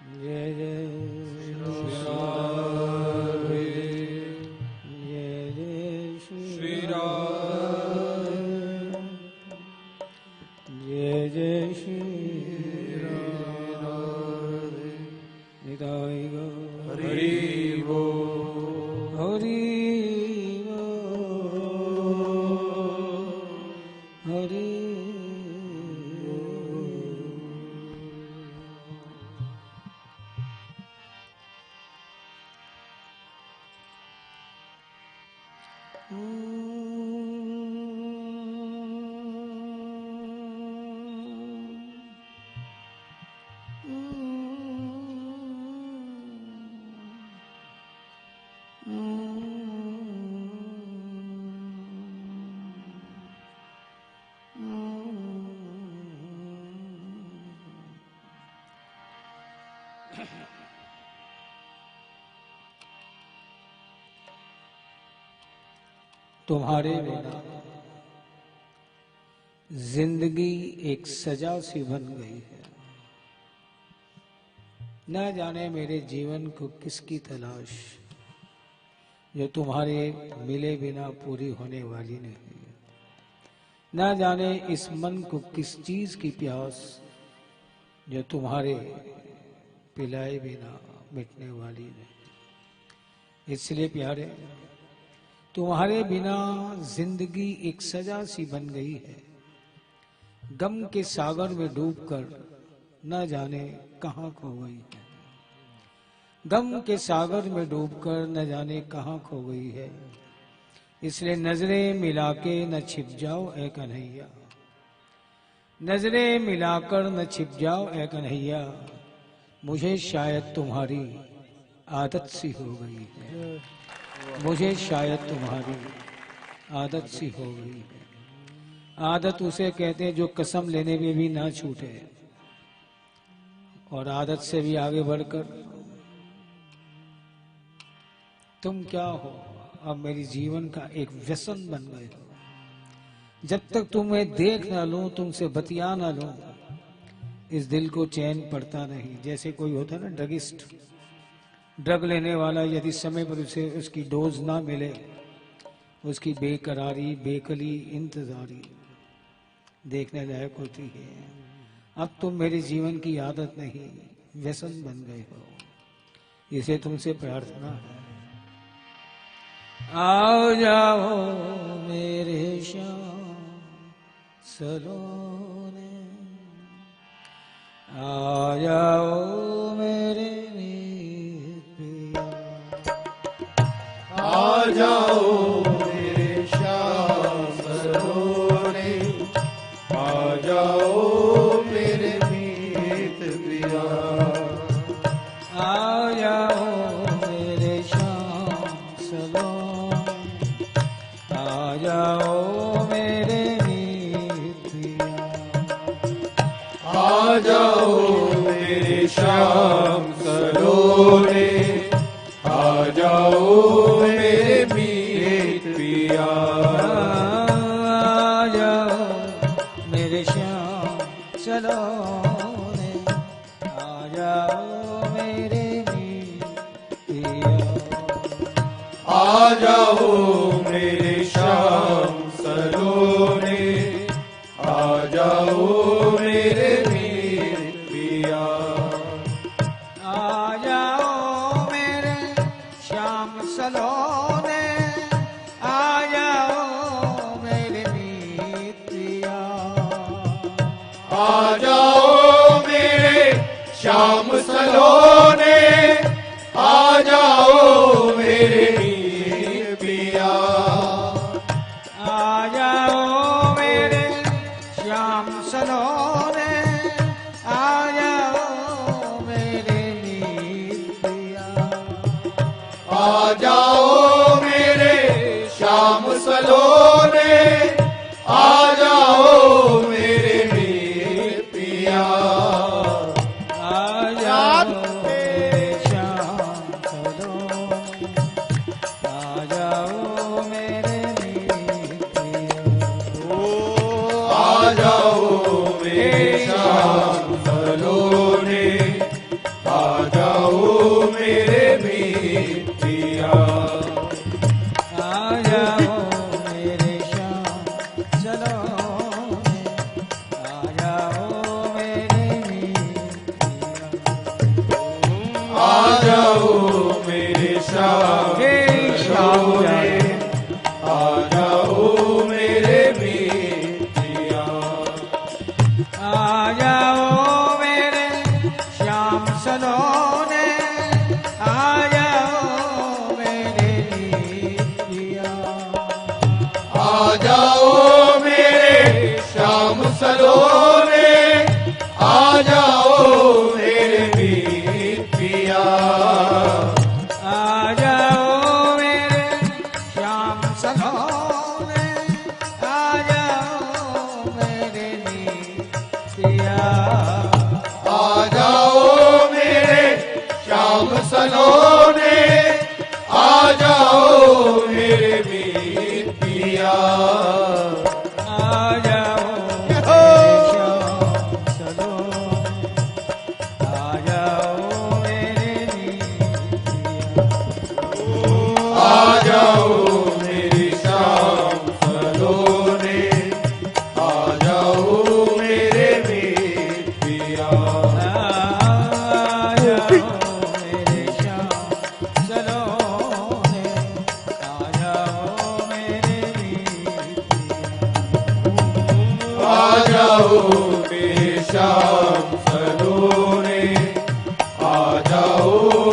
जय जय श्री जय जय श्री जय जय श्री निताय गौर हरि बोल हरि हरि तुम्हारे बिना जिंदगी एक सजा सी बन गई है। न जाने मेरे जीवन को किसकी तलाश, जो तुम्हारे मिले बिना पूरी होने वाली नहीं। न जाने इस मन को किस चीज की प्यास, जो तुम्हारे पिलाए बिना मिटने वाली नहीं। इसलिए प्यारे, तुम्हारे बिना जिंदगी एक सजा सी बन गई है। गम के सागर में डूबकर न जाने कहां खो गई है। गम के सागर में डूबकर न जाने कहां खो गई है। इसलिए नजरें मिला के न छिप जाओ ऐ कन्हैया, नजरें मिलाकर न छिप जाओ ऐ कन्हैया। मुझे शायद तुम्हारी आदत सी हो गई है। मुझे शायद तुम्हारी आदत सी हो गई है। आदत उसे कहते हैं जो कसम लेने में भी ना छूटे, और आदत से भी आगे बढ़कर तुम क्या हो, अब मेरी जीवन का एक व्यसन बन गए हो। जब तक तुम्हें देख ना लूं, तुमसे बतिया ना लूं, इस दिल को चैन पड़ता नहीं। जैसे कोई होता है ना ड्रगिस्ट, ड्रग लेने वाला, यदि समय पर उसे उसकी डोज ना मिले, उसकी बेकरारी बेकली इंतजारी देखने लायक होती है। अब तुम मेरे जीवन की आदत नहीं, व्यसन बन गए हो। इसे तुमसे प्रार्थना है, आओ जाओ मेरे श्याम सलोने, आ जाओ मेरे आ जाओ मेरे श्याम सलोने, आ जाओ मेरे मीत पिया। आ जाओ मेरे श्याम सलोने, आ जाओ मेरे मीत पिया। आ जाओ मेरे श्याम सलोने, आ जाओ मेरे मीत पिया। आ जाओ मेरे श्याम सलोने, आ जाओ मेरे मीत पिया। आ जाओ मेरे श्याम सलोने, आ जाओ मेरे मीत पिया। आ जाओ मेरे श्याम सलोने, आ जाओ मेरे मीत पिया। आ जाओ मेरे श्याम सलोने, आ जाओ मेरे मीत पिया। आ जाओ मेरे श्याम सलोने, आ जाओ मेरे मीत पिया। आ जाओ मेरे श्याम सलोने, आ जाओ मेरे मीत पिया। आ जाओ मेरे श्याम सलोने, आ जाओ मेरे मीत पिया। आ जाओ मेरे श्याम सलोने, आ जाओ मेरे मीत पिया, आ जाओ मेरे श्याम सलोने, आ जाओ मेरे मीत पिया। आ जाओ मेरे श्याम सलोने, आ जाओ मेरे मीत पिया, आ जाओ मेरे श्याम सलोने, आ जाओ मेरे मीत पिया। आ जाओ मेरे श्याम सलोने, आ जाओ मेरे मीत पिया, आ जाओ मेरे श्याम सलोने, आ जाओ मेरे मीत पिया। आ जाओ मेरे श्याम सलोने, आ जाओ मेरे मीत पिया, आ जाओ मेरे श्याम सलोने, आ जाओ मेरे मीत पिया। आ जाओ मेरे श्याम सलोने, आ जाओ मेरे मीत पिया, आ जाओ मेरे श्याम सलोने, आ जाओ मेरे मीत पिया। आ जाओ मेरे श्याम सलोने, आ जाओ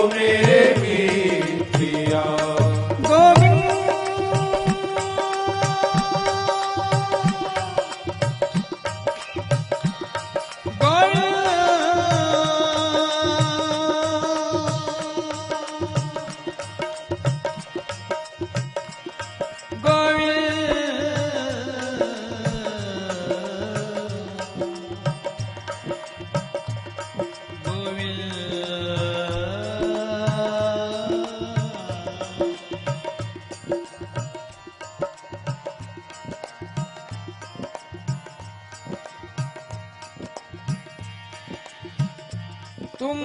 मेरे मीत पिया। गोविंद तुम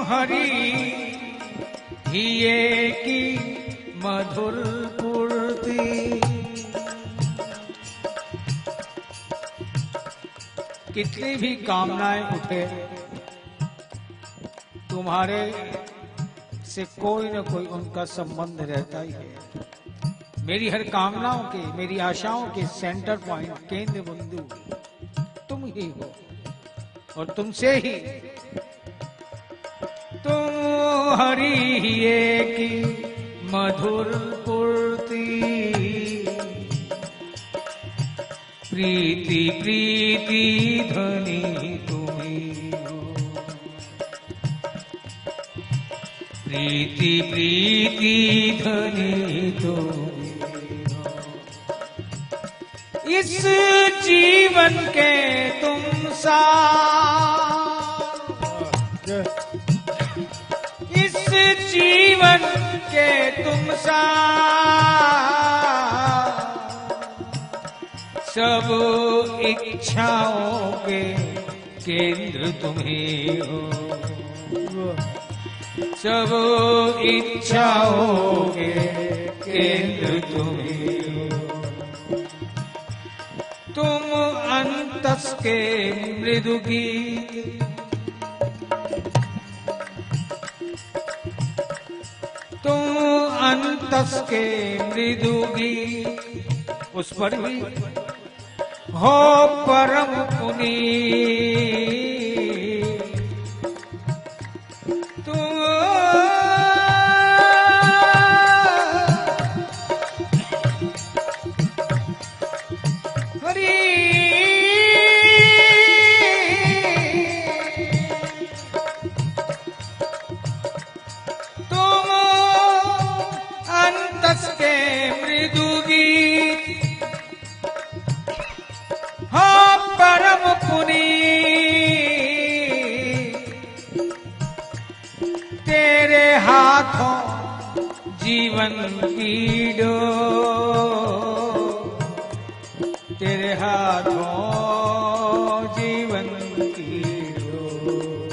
हरि हिये की मधुर पूर्ति, कितनी भी कामनाएं उठे तुम्हारे से कोई न कोई उनका संबंध रहता ही है। मेरी हर कामनाओं के, मेरी आशाओं के सेंटर पॉइंट, केंद्र बिंदु तुम ही हो और तुमसे ही। तुम हरि हिये की मधुर पूर्ति, प्रीति प्रीति ध्वनि तुम्ही हो, प्रीति प्रीति ध्वनि तुम्ही हो। इस जीवन के तुम सार, इस जीवन के तुम सार, सब इच्छाओं के केंद्र तुम्ही हो, सब इच्छाओं के केंद्र तुम्ही हो। तुम अंतस के मृदु गीत, तुम अंतस के मृदु गीत, उस पर भी हो परम पुनीत। तुम हरि तुम अंतस के मृदु गीत, हो परम पुनीत। तेरे हाथों जीवन की डोर, तेरे हाथों जीवन की डोर,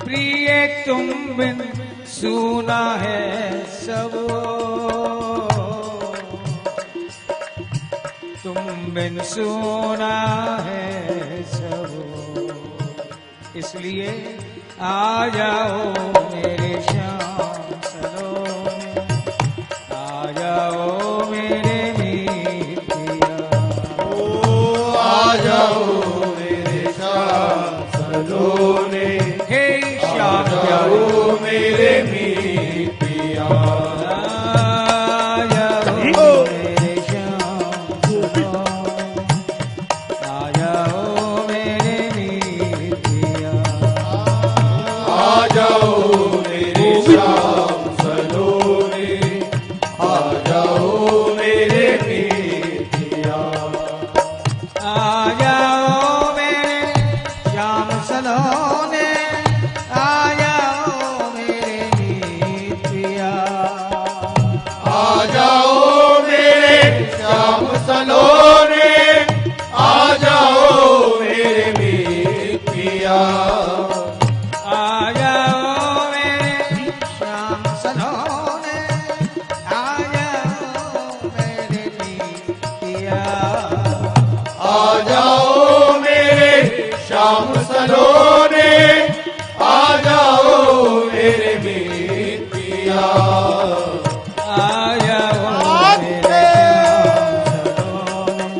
प्रिय तुम बिन सुना है सब, तुम बिन सुना है सब, इसलिए आ जाओ मेरे श्याम सलोने, आ जाओ मेरे मीत पिया। ओ आ जाओ मेरे श्याम सलोने, हे श्याम आ प्यारे, जाओ मेरे मीत पिया। आ जाओ मेरे श्याम सलोने, आ जाओ मेरे मीत पिया। आ जाओ मेरे श्याम सलोने, आ जाओ मेरे मीत पिया। आ जाओ मेरे श्याम सलोने, आ जाओ मेरे मीत पिया। आ जाओ मेरे श्याम सलोने, आ जाओ मेरे मीत पिया। आ जाओ मेरे श्याम सलोने, आ जाओ मेरे मीत पिया। आ जाओ मेरे श्याम सलोने, आ जाओ मेरे मीत पिया। आ जाओ मेरे श्याम सलोने,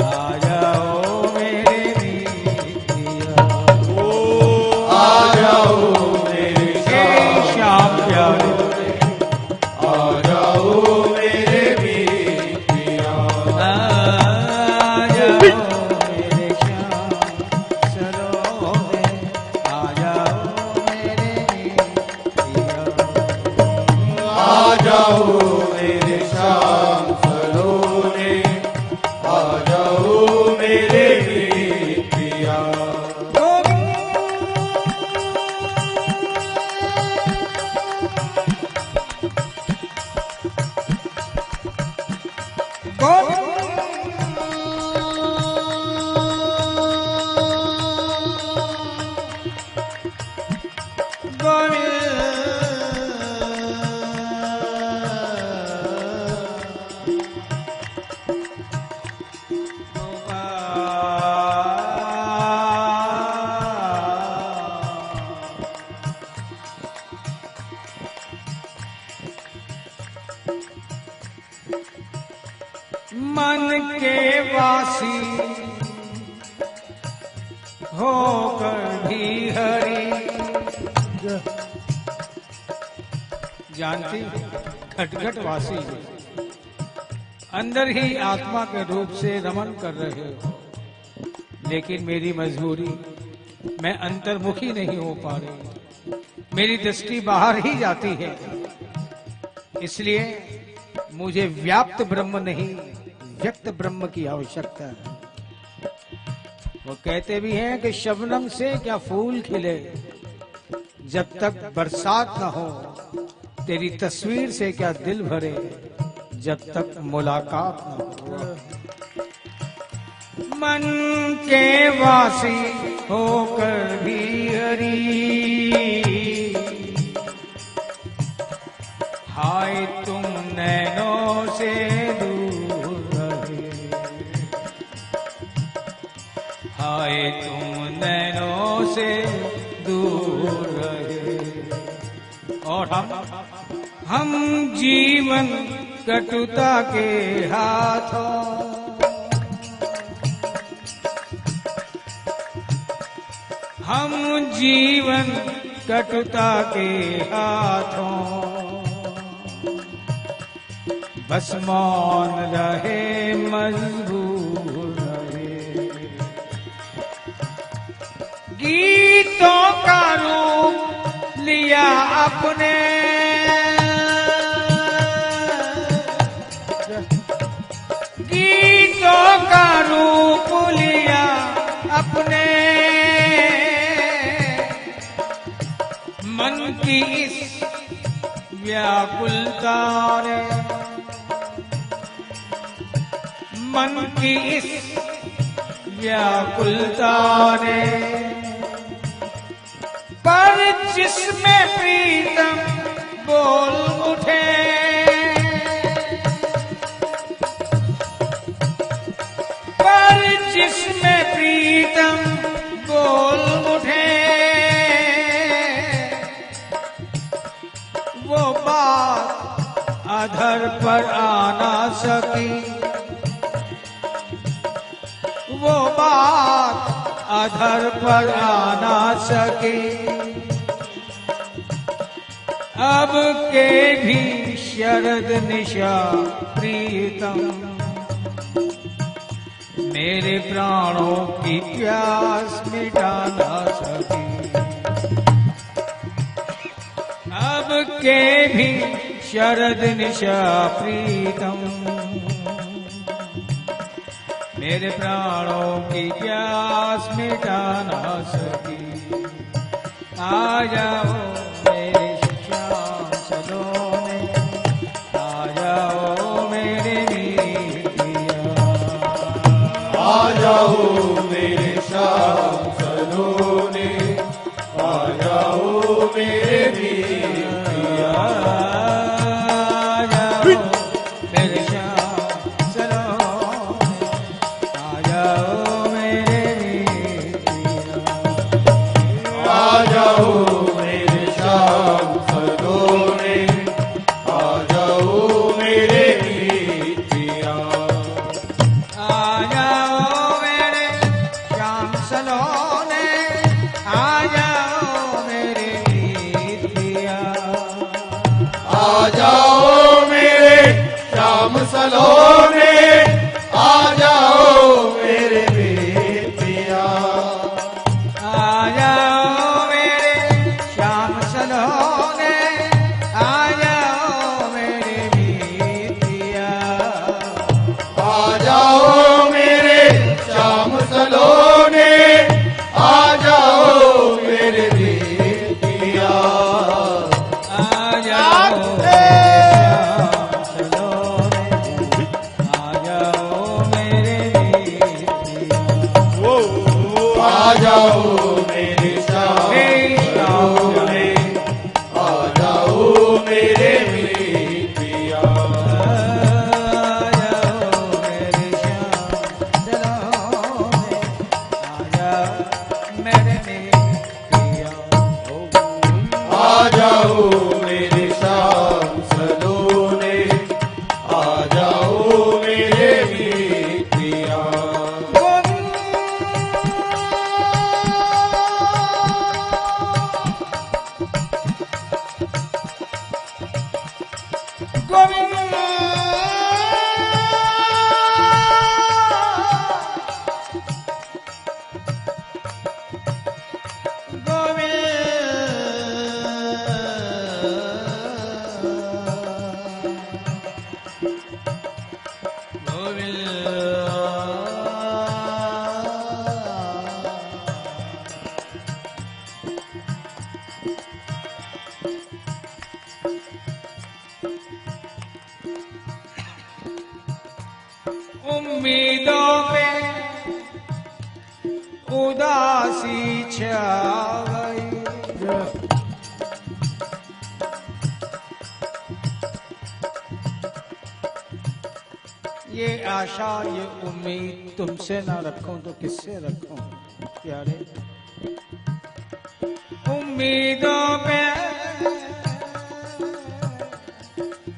आ जाओ मेरे मीत पिया। ओ आ जाओ मेरे हे श्याम प्यारे, आ जाओ मेरे मीत पिया। आ जाओ मेरे श्याम सलोने, आ जाओ मेरे मीत पिया। आ जाओ मेरे श्याम सलोने, आ जाओ मेरे मीत पिया। मन के वासी होकर भी हरि, जानती खटखट वासी अंदर ही आत्मा के रूप से रमन कर रहे हो, लेकिन मेरी मजबूरी, मैं अंतर्मुखी नहीं हो पा रही, मेरी दृष्टि बाहर ही जाती है, इसलिए मुझे व्याप्त ब्रह्म नहीं व्यक्त ब्रह्म की आवश्यकता है। वो कहते भी हैं कि शबनम से क्या फूल खिले, जब तक बरसात न हो, तेरी तस्वीर से क्या दिल भरे, जब तक मुलाकात न हो। मन के वासी होकर भी हरी, हाय तुम नैनों से दूर रहे, हाय तुम नैनों से दूर रहे। और हम जीवन कटुता के हाथों, हम जीवन कटुता के हाथों, बस मौन रहे मजबूर रहे। गीतों का रूप लिया अपने, गीतों का रूप लिया अपने, मन की इस व्याकुलता ने, मन की इस व्याकुलता ने पर जिसमें प्रीतम बोल उठे, पर जिसमें प्रीतम बोल उठे, वो बात अधर पर आना सकी, वो बात अधर पर आना सकी। अब के भी शरद निशा प्रीतम मेरे प्राणों की प्यास मिटा ना सकी। अब के भी शरद निशा प्रीतम मेरे प्राणों की प्यास मिटा ना सकी। आ जाओ मेरे श्याम सलोने, आ जाओ मेरे मीतिया, आ जाओ मेरे श्याम सलोने, आ जाओ मेरे मीतिया, आ जाओ मेरे श्याम सलोने, आ जाओ मेरे मीतिया, आ जाओ मेरे श्याम सलोने, आ जाओ मेरे मीतिया, आ जाओ मेरे श्याम सलोने, आ जाओ मेरे मीतिया, आ जाओ मेरे श्याम सलोने, आ जाओ मेरे मीतिया, आ जाओ मेरे श्याम सलोने, आ जाओ मेरे मीतिया, आ जाओ मेरे श्याम सलोने, आ जाओ मेरे मीतिया, आ जाओ मेरे श्याम सलोने, आ जाओ मेरे मीतिया, आ जाओ मेरे श्याम सलोने, आ जाओ मेरे मीतिया, आ जाओ मेरे श्याम सलोने, आ जाओ मेरे मीतिया, आ जाओ मेरे श्याम सलोने, आ जाओ मेरे मीतिया, गोविंद उम्मीदों पे उदासी छा गई, ये आशा ये उम्मीद तुमसे ना रखूं तो किससे रखूं प्यारे। उम्मीदों पे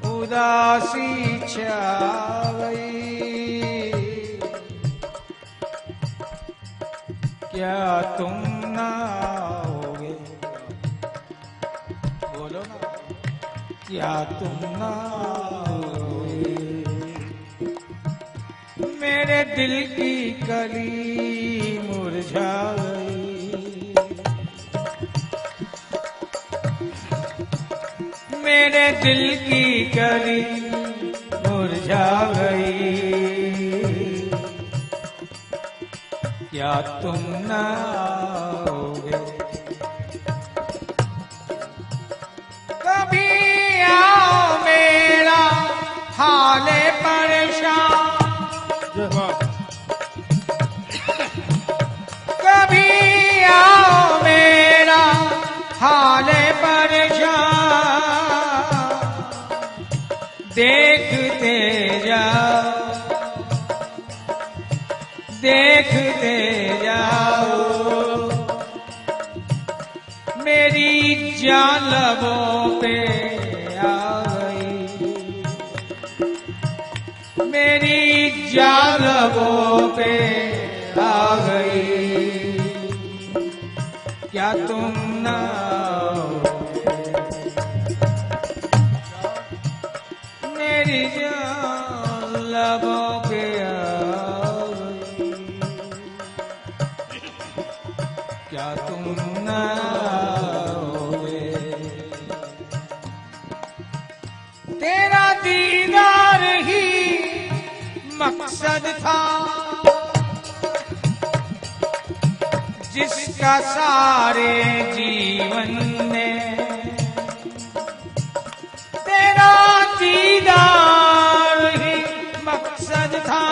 उदासी छा गई, क्या तुम ना आओगे, बोलो ना, क्या तुम ना आओगे, मेरे दिल की कली मुरझा गई, मेरे दिल की कली मुरझा गई, क्या तुम ना आओगे, कभी आओ मेरा हाले परेशान, कभी आओ मेरा परेशान देखते जाओ, देखते जाओ, मेरी जान लबों पे आ गई, मेरी जान लबों पे आ गई, क्या तुम ना मेरी जान लबों पे आ गई, क्या तुम ना तेरा दीदार ही मकसद था, जिसका सारे जीवन में तेरा दीदार ही मकसद था,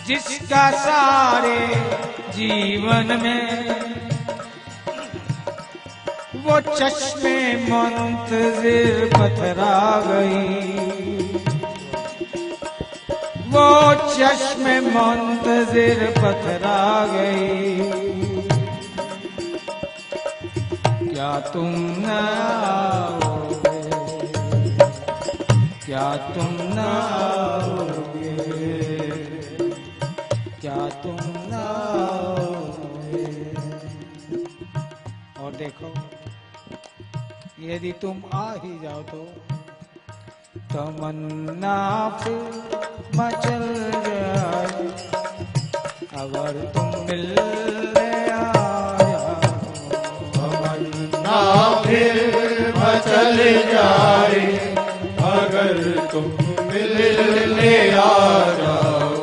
जिसका सारे जीवन में वो चश्मे मुंतजिर पथरा गई, वो चश्मे मुंतजिर पथरा गई, क्या तुम ना आओगे, क्या तुम ना आओगे, क्या तुम ना आओगे। और देखो, यदि तुम आ ही जाओ तो तमन्ना फिर मचल जाए, अगर तुम मिलने आ जाओ, तमन्ना फिर मचल जाए, अगर तुम मिलने आ जाओ,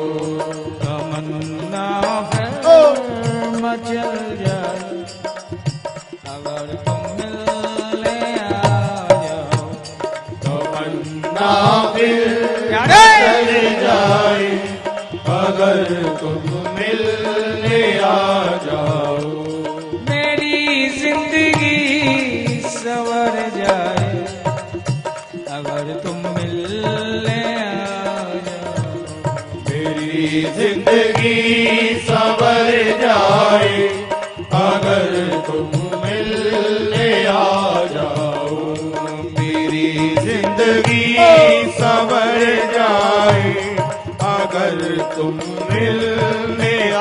तमन्ना फिर मचल जाए, अगर तुम मिलने आ जाओ, तमन्ना फिर मचल जाए, अगर तुम मिलने आ जाओ, मेरी जिंदगी संवर जाए, अगर तुम मिलने आ जाओ, मेरी जिंदगी संवर जाए, अगर तुम मिलने आ जाओ, मेरी जिंदगी संवर जाए, अगर तुम मिलने आ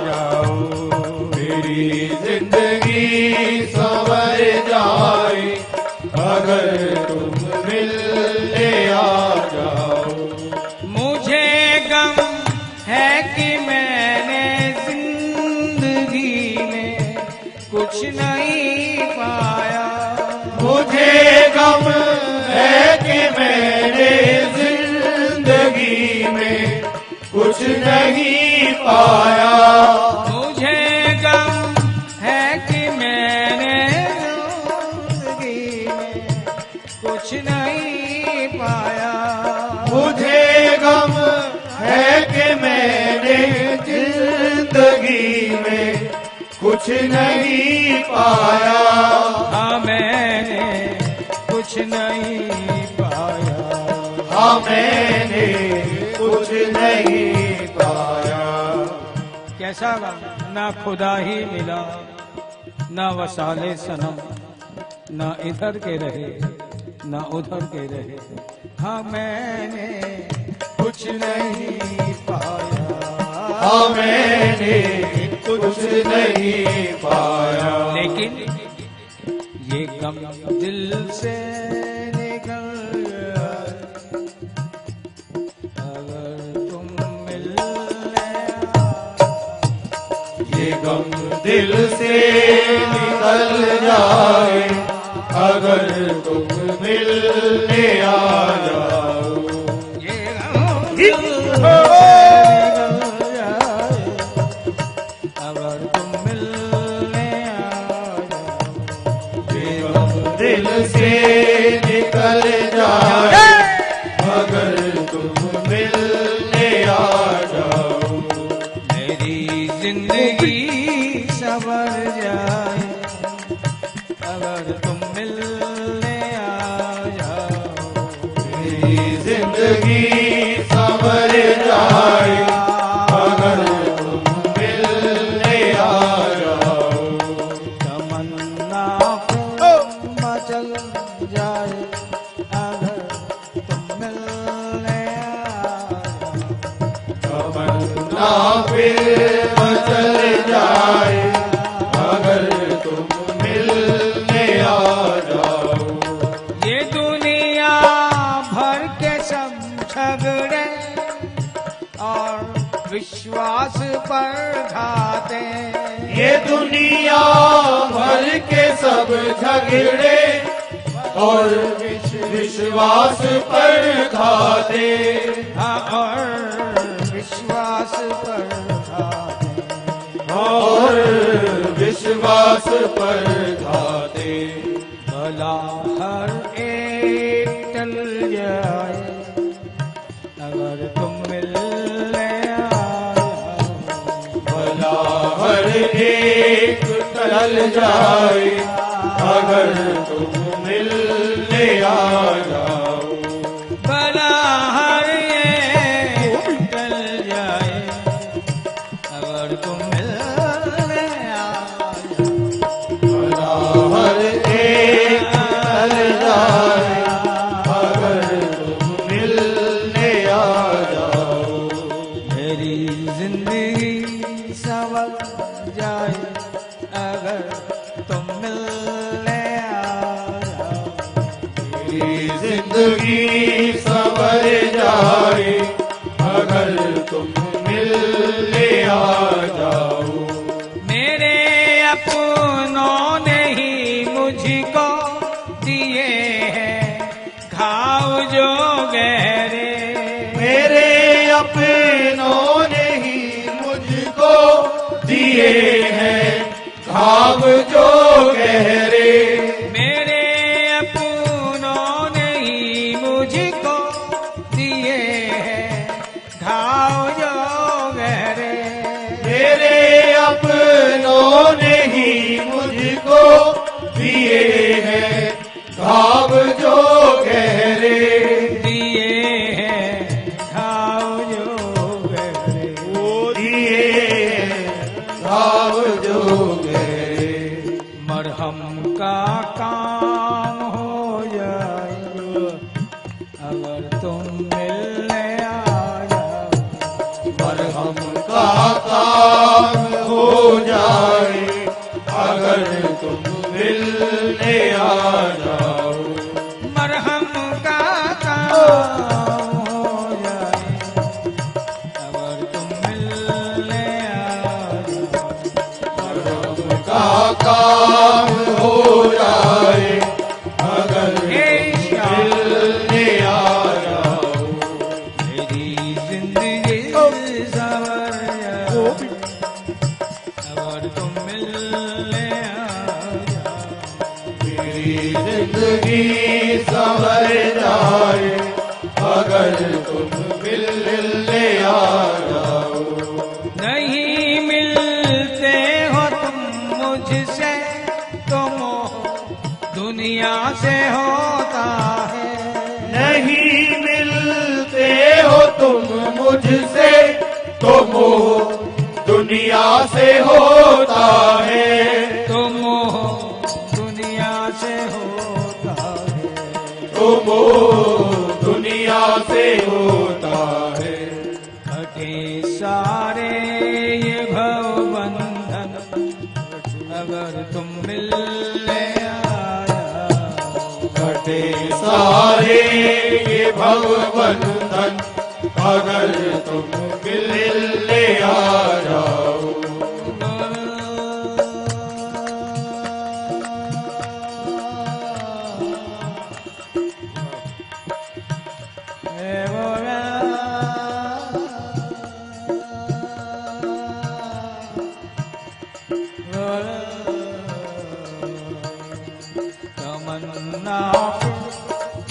जाओ, मेरी जिंदगी संवर जाए, अगर तुम मिलने आ जाओ। मुझे गम है कि मैंने जिंदगी में कुछ नहीं पाया, मुझे गम है कि मैंने जिंदगी में कुछ नहीं पाया, मुझे गम है कि मैंने जिंदगी में कुछ नहीं पाया, मुझे गम है कि मैंने जिंदगी में कुछ नहीं पाया, हाँ मैंने कुछ नहीं पाया, हाँ मैंने कुछ नहीं पाया। कैसा गम, ना खुदा ही मिला, ना वसाले सनम, ना इधर के रहे ना उधर के रहे, हाँ मैंने कुछ नहीं पाया, हाँ मैंने कुछ नहीं पाया, लेकिन ये गम दिल से निकल गया, अगर तुम मिलने ये गम दिल से निकल जाए, अगर तुम मिलने आ जाओ, ये गम दिल से निकल जाए, अगर तुम मिलने आ जाओ, ये गम दिल से निकल जाए, अगर तुम मिलने आ जाओ, मेरी जिंदगी संवर जाए, जाए अगर तुम मिलने आ जाओ। मेरी जिंदगी संवर जाए अगर तुम मिलने आ जाओ। तमन्ना मचल जाए अगर तुम मिलने आ जाओ। तमन्ना फिर मचल जाए अगर तुम मिलने आ जाओ। ये दुनिया भर के सब झगड़े और विश्वास पर घाते, ये दुनिया भर के सब झगड़े और विश्वास पर घाते। हाँ, और विश्वास पर घाते, और विश्वास पर घाते। भला हर एक टल जाए अगर तुम मिलने आ जाओ। भला हर एक टल जाए अगर तुम मिलने आ जाओ। भला हर एक टल जाए अगर तुम मिलने आ जाओ। भला हर एक टल जाए अगर तुम मिलने आ जाओ। मेरी जिंदगी संवर जाए अगर तुम मिलने आ जाओ। मेरी जिंदगी संवर जाए अगर तुम मिलने आ जाओ। मेरे अपनों ने ही मुझको दिए हैं घाव जो गहरे। मेरे अपनों ने ही मुझको दिए हैं घाव जो गहरे। मेरे अपनों ने ही मुझको दिए हैं घाव जो गहरे। मेरे अपनों ने ही मुझको दिए हैं घाव जो गहरे। दिए हैं घाव जो गहरे। वो दिए घाव जो गहरे। मरहम का काम हो जाए अगर तुम मिलने आ जाओ। मरहम का काम हो जाए अगर तुम मिलने आ जाओ। मरहम का काम हो जाए अगर तुम मिलने आ जाओ। मरहम का काम हो जाए अगर तुम मिलने आ जाओ। मेरी जिंदगी संवर जाए अगर तुम मिलने आ जाओ। मेरी जिंदगी संवर जाए अगर तुम मिलने आ जाओ। नहीं मिलते हो तुम मुझसे तो मोह दुनिया से होता है। नहीं मिलते हो तुम मुझसे तो मोह दुनिया से होता है। तो मोह दुनिया से होता है। तो मोह दुनिया से होता है। कटे सारे ये भव बंधन अगर तुम मिलने आ जाओ। कटे सारे ये भव बंधन अगर तुम मिलने आ जाओ। तमन्ना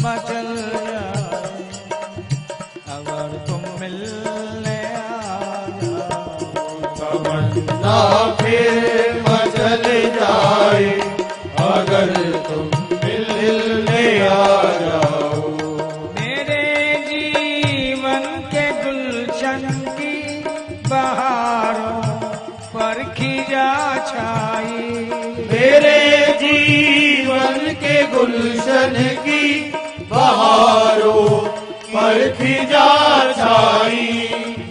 मचल जाए अगर तुम मिलने आ जाओ। तमन्ना फिर मचल जाए जाए अगर तुम मिलने आ जाओ। मेरे जीवन के गुलशन की बहारों पर खिजा छाई, मेरे जीवन के गुलशन की बहारों पर खिजा छाई,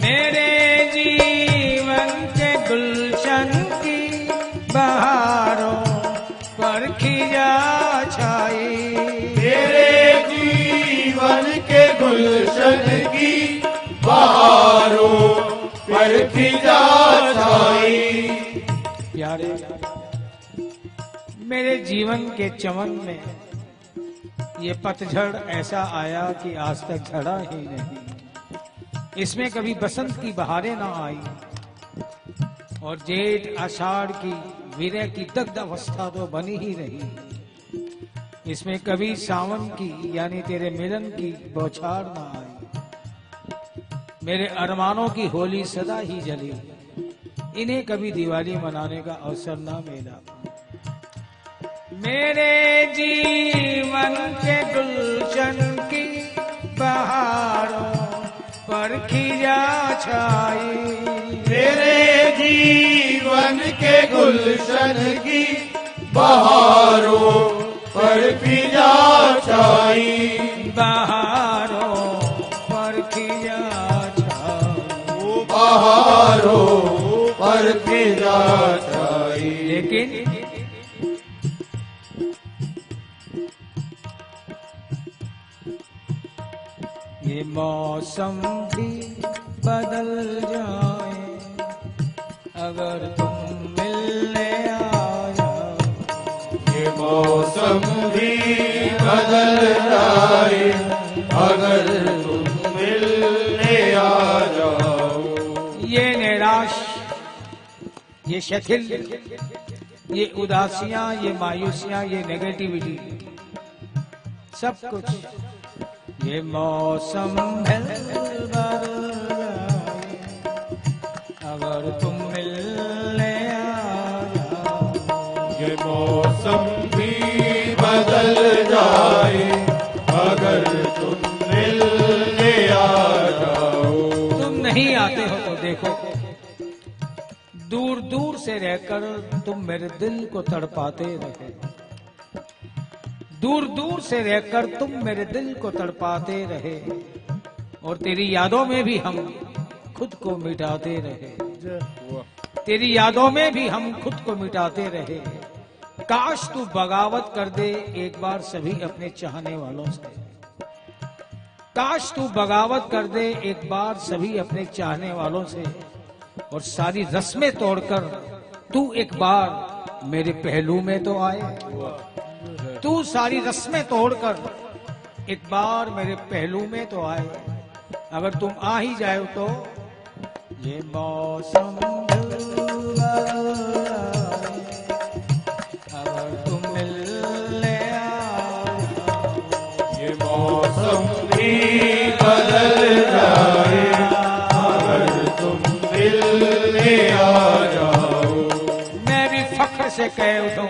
मेरे जीवन के गुलशन की बहारों पर खिजा छाई, मेरे जीवन के गुलशन की बहारों पर खिजा छाई। प्यारे, मेरे जीवन के चमन में ये पतझड़ ऐसा आया कि आज तक झड़ा ही नहीं। इसमें कभी बसंत की बहारें ना आई और जेठ आषाढ़ की विरह की दग्ध अवस्था तो बनी ही रही। इसमें कभी सावन की यानी तेरे मिलन की बौछार ना आई। मेरे अरमानों की होली सदा ही जली, इन्हें कभी दिवाली मनाने का अवसर ना मिला। मेरे जीवन के गुलशन की बहारों पर खिजा छाई, मेरे जीवन के गुलशन की बहारों पर खिजा छाई, बहारों पर खिजा छाई, बहारों पर खिजा छाई। लेकिन ये मौसम भी बदल जाए अगर तुम मिलने आ जाओ, ये मौसम भी बदल जाए अगर तुम मिलने आ जाओ। ये निराश, ये शिथिल, ये उदासियां, ये मायूसियां, ये नेगेटिविटी, सब कुछ ये मौसम बदल जाए अगर तुम मिलने आ जाओ, ये मौसम भी बदल जाए अगर तुम मिलने आ जाओ। तुम नहीं आते हो तो देखो, दूर दूर से रहकर तुम मेरे दिल को तड़पाते रहे, दूर दूर से रहकर तुम मेरे दिल को तड़पाते रहे और तेरी यादों में भी हम खुद को मिटाते रहे, तेरी यादों में भी हम खुद को मिटाते रहे। काश तू बगावत कर दे एक बार सभी अपने चाहने वालों से, काश तू बगावत कर दे एक बार सभी अपने चाहने वालों से और सारी रस्में तोड़कर तू एक बार मेरे पहलू में तो आए, तू सारी रस्में तोड़कर एक बार मेरे पहलू में तो आए। अगर तुम आ ही जाओ तो ये मौसम बदल जाए अगर तुम मिलने आ जाओ, ये मौसम भी बदल जाए अगर तुम मिलने आ जाओ। मैं भी फख्र से कह दूं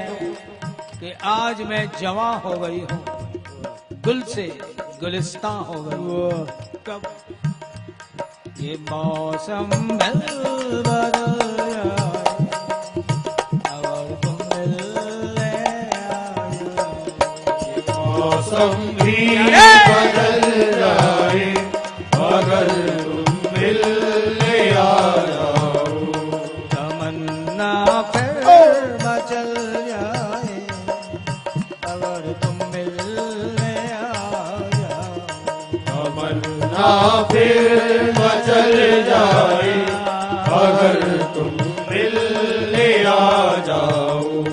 कि आज मैं जवां हो गई हूँ, गुल से गुलिस्तां हो गई। कब ये मौसम बदल जाए अगर तुम मिलने आ जाओ, मौसम भी बदल जाए अगर तुम मिलने आ जाओ। तमन्ना फिर मचल जाए अगर तुम मिलने आ जाओ, तमन्ना फिर मचल जाए अगर तुम मिलने आ जाओ।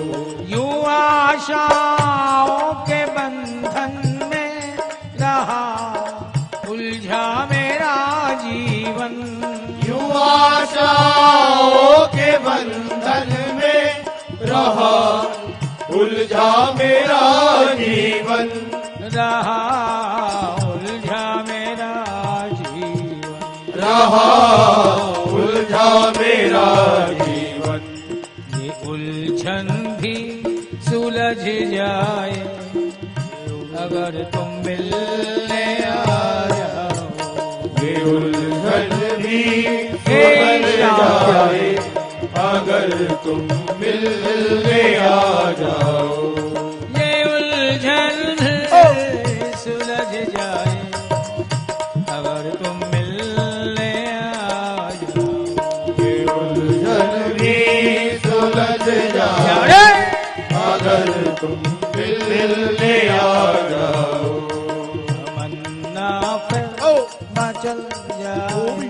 यूं आशाओं के बंधन में रहा उलझा मेरा जीवन, यूं आशाओं के बंधन में रहा उलझा मेरा जीवन, रहा उलझा मेरा जीवन, रहा उलझा मेरा जीवन। ये उलझन भी सुलझ जाए अगर तुम मिलने आ जाओ। ये उलझन भी सुलझ जाए अगर तुम मिलने आ जाओ। ये उलझन सुलझ जाए अगर तुम मिलने आ जाओ। ये उलझन भी सुलझ जाए अगर तुम मिलने आ जाओ। तमन्ना फिर मचल जाए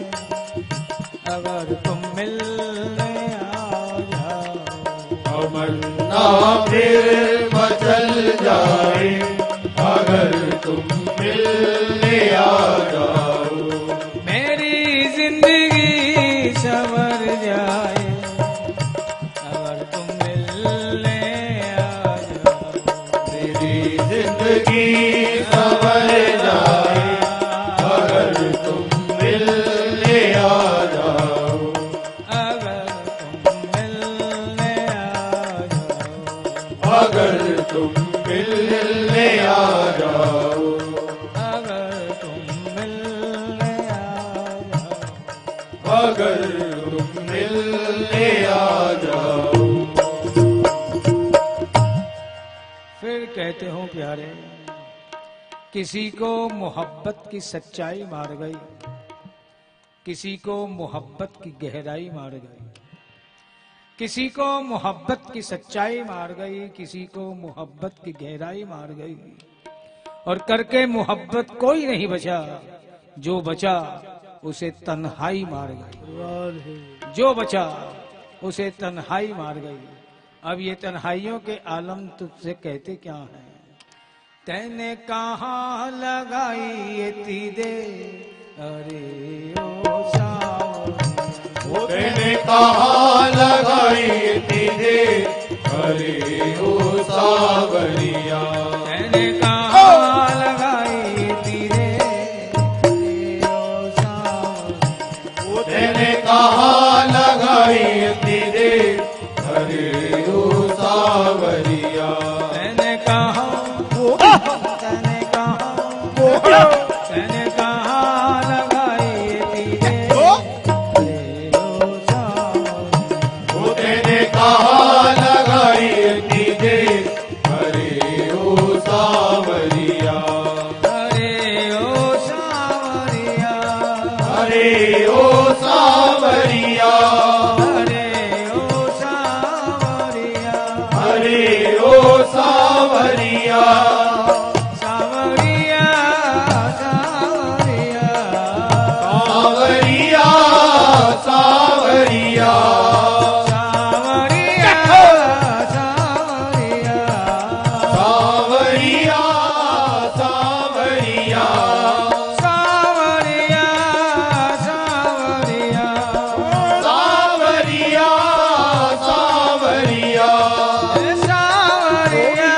अगर तुम मिलने आ जाओ। तमन्ना फिर मचल जाए अगर तुम मिलने आ जाओ। मेरी जिंदगी संवर जाए अगर तुम मिलने आ जाओ। मेरी जिंदगी संवर जाए अगर तुम मिलने आ जाओ। अगर तुम मिलने आ जाओ। अगर तुम मिलने आ जाओ। अगर तुम मिलने आ जाओ। अगर तुम मिलने आ जाओ। फिर कहते हो प्यारे, किसी को मोहब्बत की सच्चाई मार गई, किसी को मोहब्बत की गहराई मार गई, किसी को मोहब्बत की सच्चाई मार गई, किसी को मोहब्बत की गहराई मार गई, और करके मोहब्बत कोई नहीं बचा, जो बचा उसे तन्हाई मार गई, जो बचा उसे तन्हाई मार गई। अब ये तन्हाइयों के आलम तुझसे कहते क्या है? तैने कहाँ लगाई ये तीदे अरे ओ सावरिया। तेने कहाँ लगाई तीरे अरे ओ सावरिया। तैने कहाँ लगाई ये तीदे अरे ओ सावरिया। तेने कहाँ लगाई तीरे अरे ओ सावरिया। तैने कहाँ तैने कहाँ तैने कहाँ लगाई ये तीदे अरे ओ सावरिया। तेने कहाँ लगाई तीरे अरे ओ सावरिया। अरे ओ सावरिया। अरे ओ सावरिया। अरे ओ सावरिया। अरे ओ सावरिया। सावरिया सावरिया सावरिया सावरिया। सावरिया सावरिया सावरिया सावरिया। सावरिया सावरिया सावरिया सावरिया। सावरिया सावरिया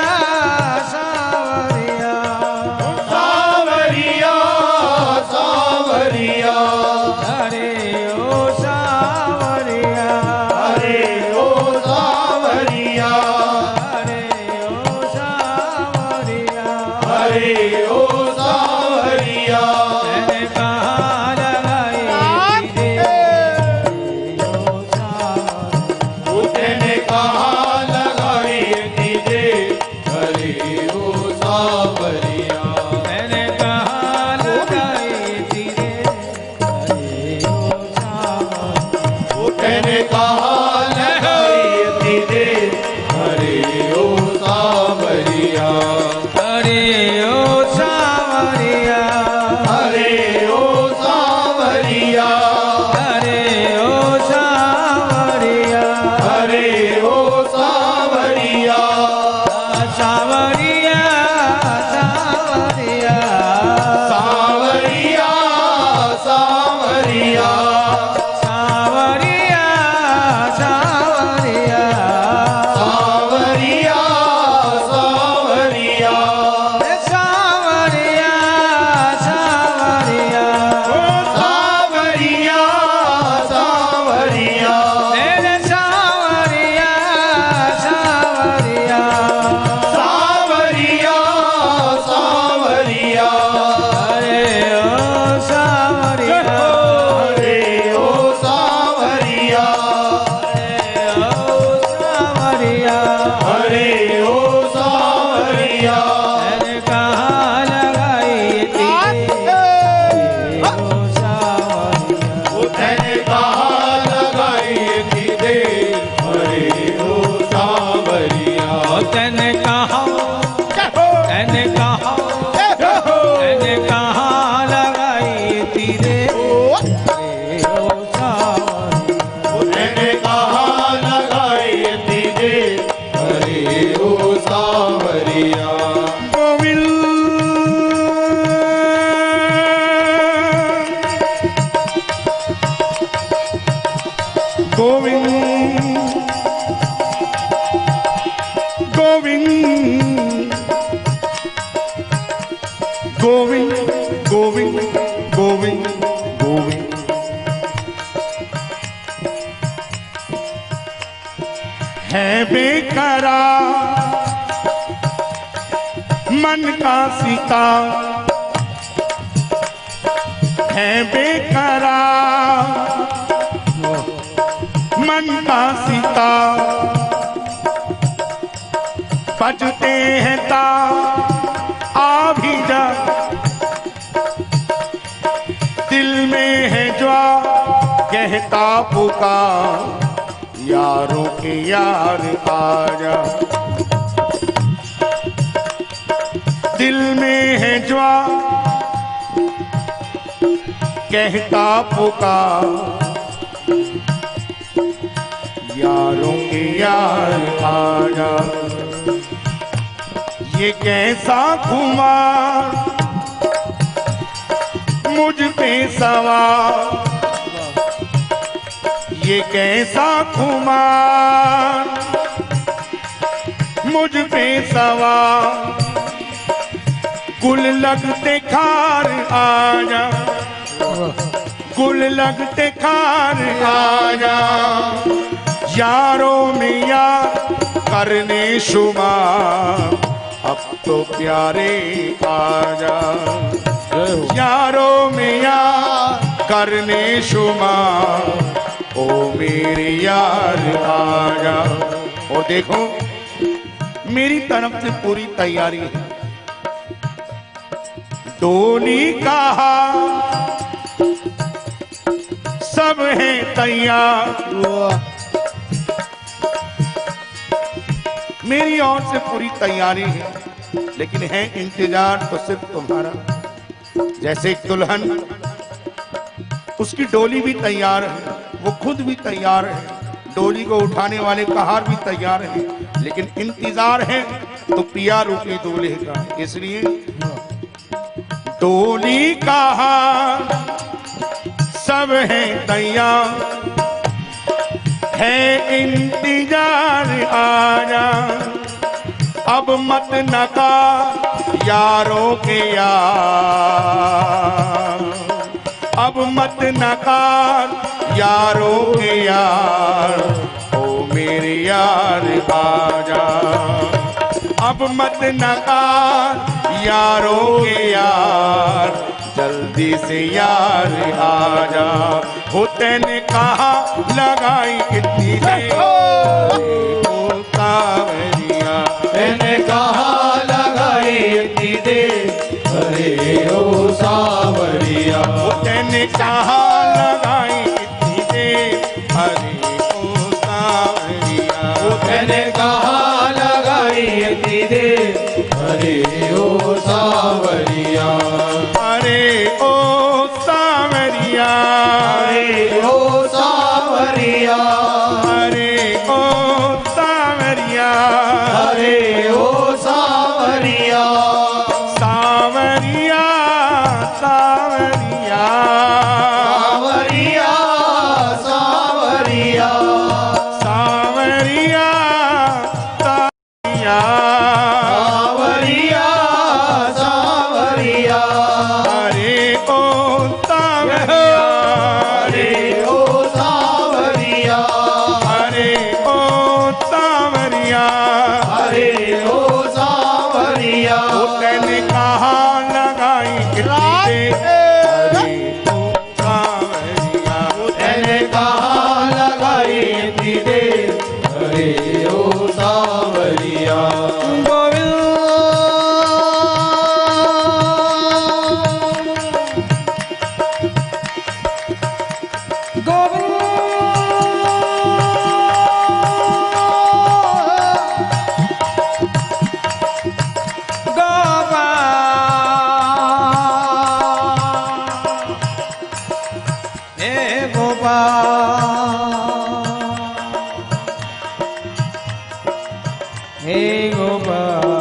सावरिया गोविंद गोविंद गोविंद गोविंद गोविंद गोविंद है बेकरार मन का सीता है बेकरार मन का सीता बजते हैं ता आ भी जा दिल में है ज्वा कहता पुकार यारों के यार आजा दिल में है ज्वा कहता पुकार यारों के यार आजा ये कैसा खुमार मुझ पे सवार ये कैसा खुमार मुझ पे सवार कुल लगते खार आजा कुल लगते खार आजा यारों में यार करने शुमार अब तो प्यारे आजा यारों में यार करने शुमार ओ मेरे यार आजा। और देखो मेरी तरफ से पूरी तैयारी है डोली कहा सब है तैयार मेरी ओर से पूरी तैयारी है लेकिन है इंतजार तो सिर्फ तुम्हारा जैसे एक दुल्हन उसकी डोली भी तैयार है वो खुद भी तैयार है डोली को उठाने वाले कहार भी तैयार है लेकिन इंतजार है तो पिया रूपी दूल्हे का इसलिए डोली कहार सब है तैयार है इंतजार आजा अब मत नकार यारों के यार अब मत नकार यारों के यार ओ मेरे यार आजा अब मत नकार यारों के यार जल्दी से यार आजा हो तेने कहा लगाई कितनी देर ओ सावरिया मैंने कहा लगाई इतनी देर अरे ओ सावरिया हो तेने कहा लगाई कितनी देर अरे ओ सावरिया मैंने कहा लगाई इतनी देर अरे ओ सावरिया अरे ओ सावरिया अरे ओ सावरिया अरे ओ सावरिया अरे ओ सावरिया सावरिया सावरिया सावरिया सावरिया सावरिया सावरिया सावरिया सावरिया अरे ओ सावरिया अरे ओ सावरिया अरे ओ सावरिया अरे ओ सावरिया ओ तेने कहा लगाई कितनी देर अरे ओ सावरिया मैंने कहा लगाई इतनी देर अरे ओ सावरिया गोपाल।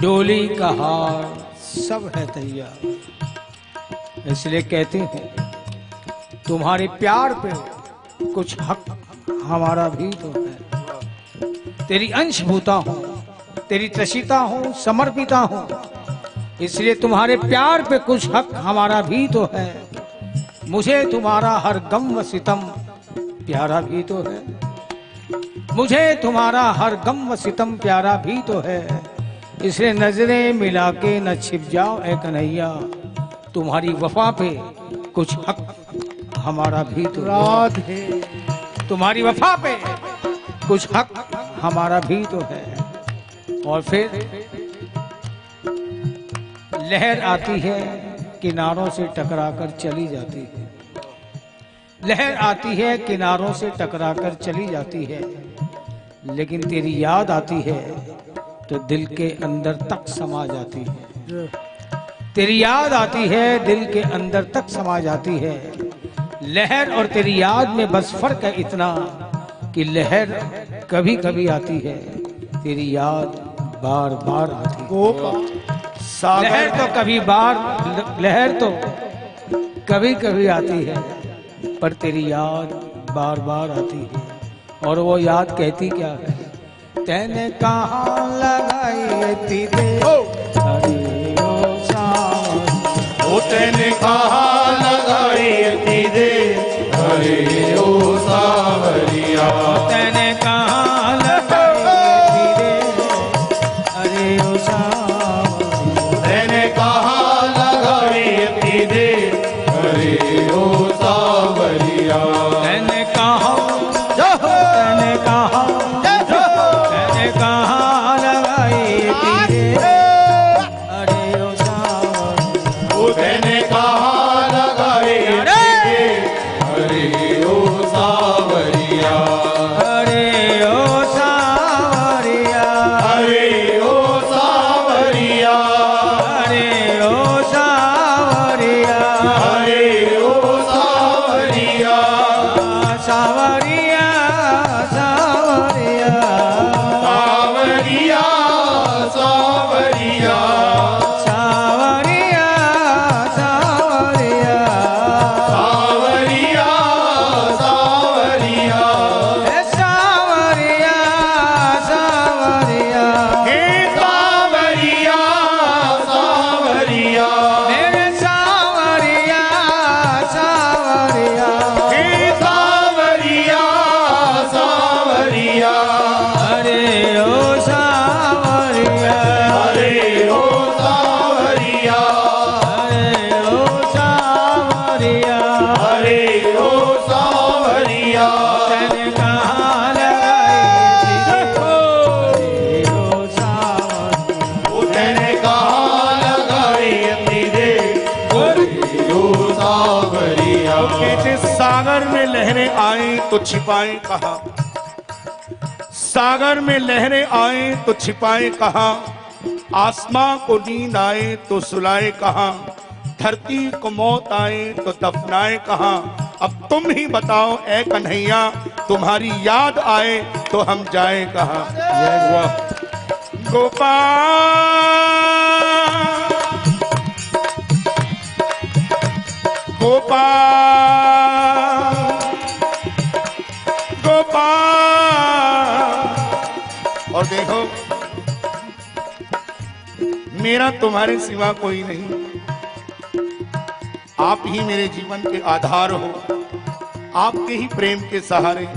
डोली का हार सब है तैयार, इसलिए कहते हैं तुम्हारे प्यार पे कुछ हक हमारा भी तो है। तेरी अंशभूता हूँ, तेरी त्रसिता हूँ, समर्पिता हूँ, इसलिए तुम्हारे प्यार पे कुछ हक हमारा भी तो है। मुझे तुम्हारा हर गम व सितम प्यारा भी तो है। मुझे तुम्हारा हर गम व सितम प्यारा भी तो है। इसलिए नजरें मिला के न छिप जाओ ऐ कन्हैया, तुम्हारी वफा पे कुछ हक हमारा भी तो है। तुम्हारी वफा पे कुछ हक हमारा भी तो है। और फिर लहर आती है किनारों से टकराकर चली जाती है। लहर आती है किनारों से टकराकर चली जाती है, लेकिन तेरी याद आती है तो दिल के अंदर तक समा जाती है। तेरी याद आती है दिल के अंदर तक समा जाती है। लहर और तेरी याद में बस फर्क है इतना कि लहर कभी कभी आती है, तेरी याद बार बार आती है। लहर तो कभी कभी आती है, पर तेरी याद बार बार आती है। और वो याद कहती क्या है? तैने कहाँ लगाई थी दे हरे ओ सावन, ओ तैने कहाँ लगाई थी दे हरे ओ सावरिया। तैने कहाँ लगाई थी दे हरे ओ सावन, तैने कहाँ लगाई थी दे हरे ओ सावरिया। तैने कहाँ लगाई थी दे हरे ओ सावन, ओ तैने कहाँ लगाई थी दे हरे ओ सावरिया। हरे ओ सावरिया, हरे ओ सावरिया। हरे ओ सावरिया, हरे ओ सावरिया। सावरिया सावरिया सावरिया सावरिया। सावरिया सावरिया सावरिया सावरिया। सावरिया सावरिया हे सावरिया सावरिया। मेरे सावरिया सावरिया हे सावरिया सावरिया। हरे ओ सावरिया, हरे ओ सावरिया। हरे ओ सावरिया, हरे ओ सावरिया। तैने कहाँ लगाई थी हरे ओ सावरिया। ओ तैने कहाँ लगाई थी दे हरे ओ सावरिया। कहते सागर में लहरें आए तो छिपाए कहाँ, सागर में लहरें आए तो छिपाए कहाँ, आसमां को नींद आए तो सुलाए कहाँ, धरती को मौत आए तो दफनाए कहाँ। अब तुम ही बताओ ऐ कन्हैया, तुम्हारी याद आए तो हम जाए कहाँ। गोपाल गोपाल गोपाल। और देखो मेरा तुम्हारे सिवा कोई नहीं, आप ही मेरे जीवन के आधार हो, आपके ही प्रेम के सहारे,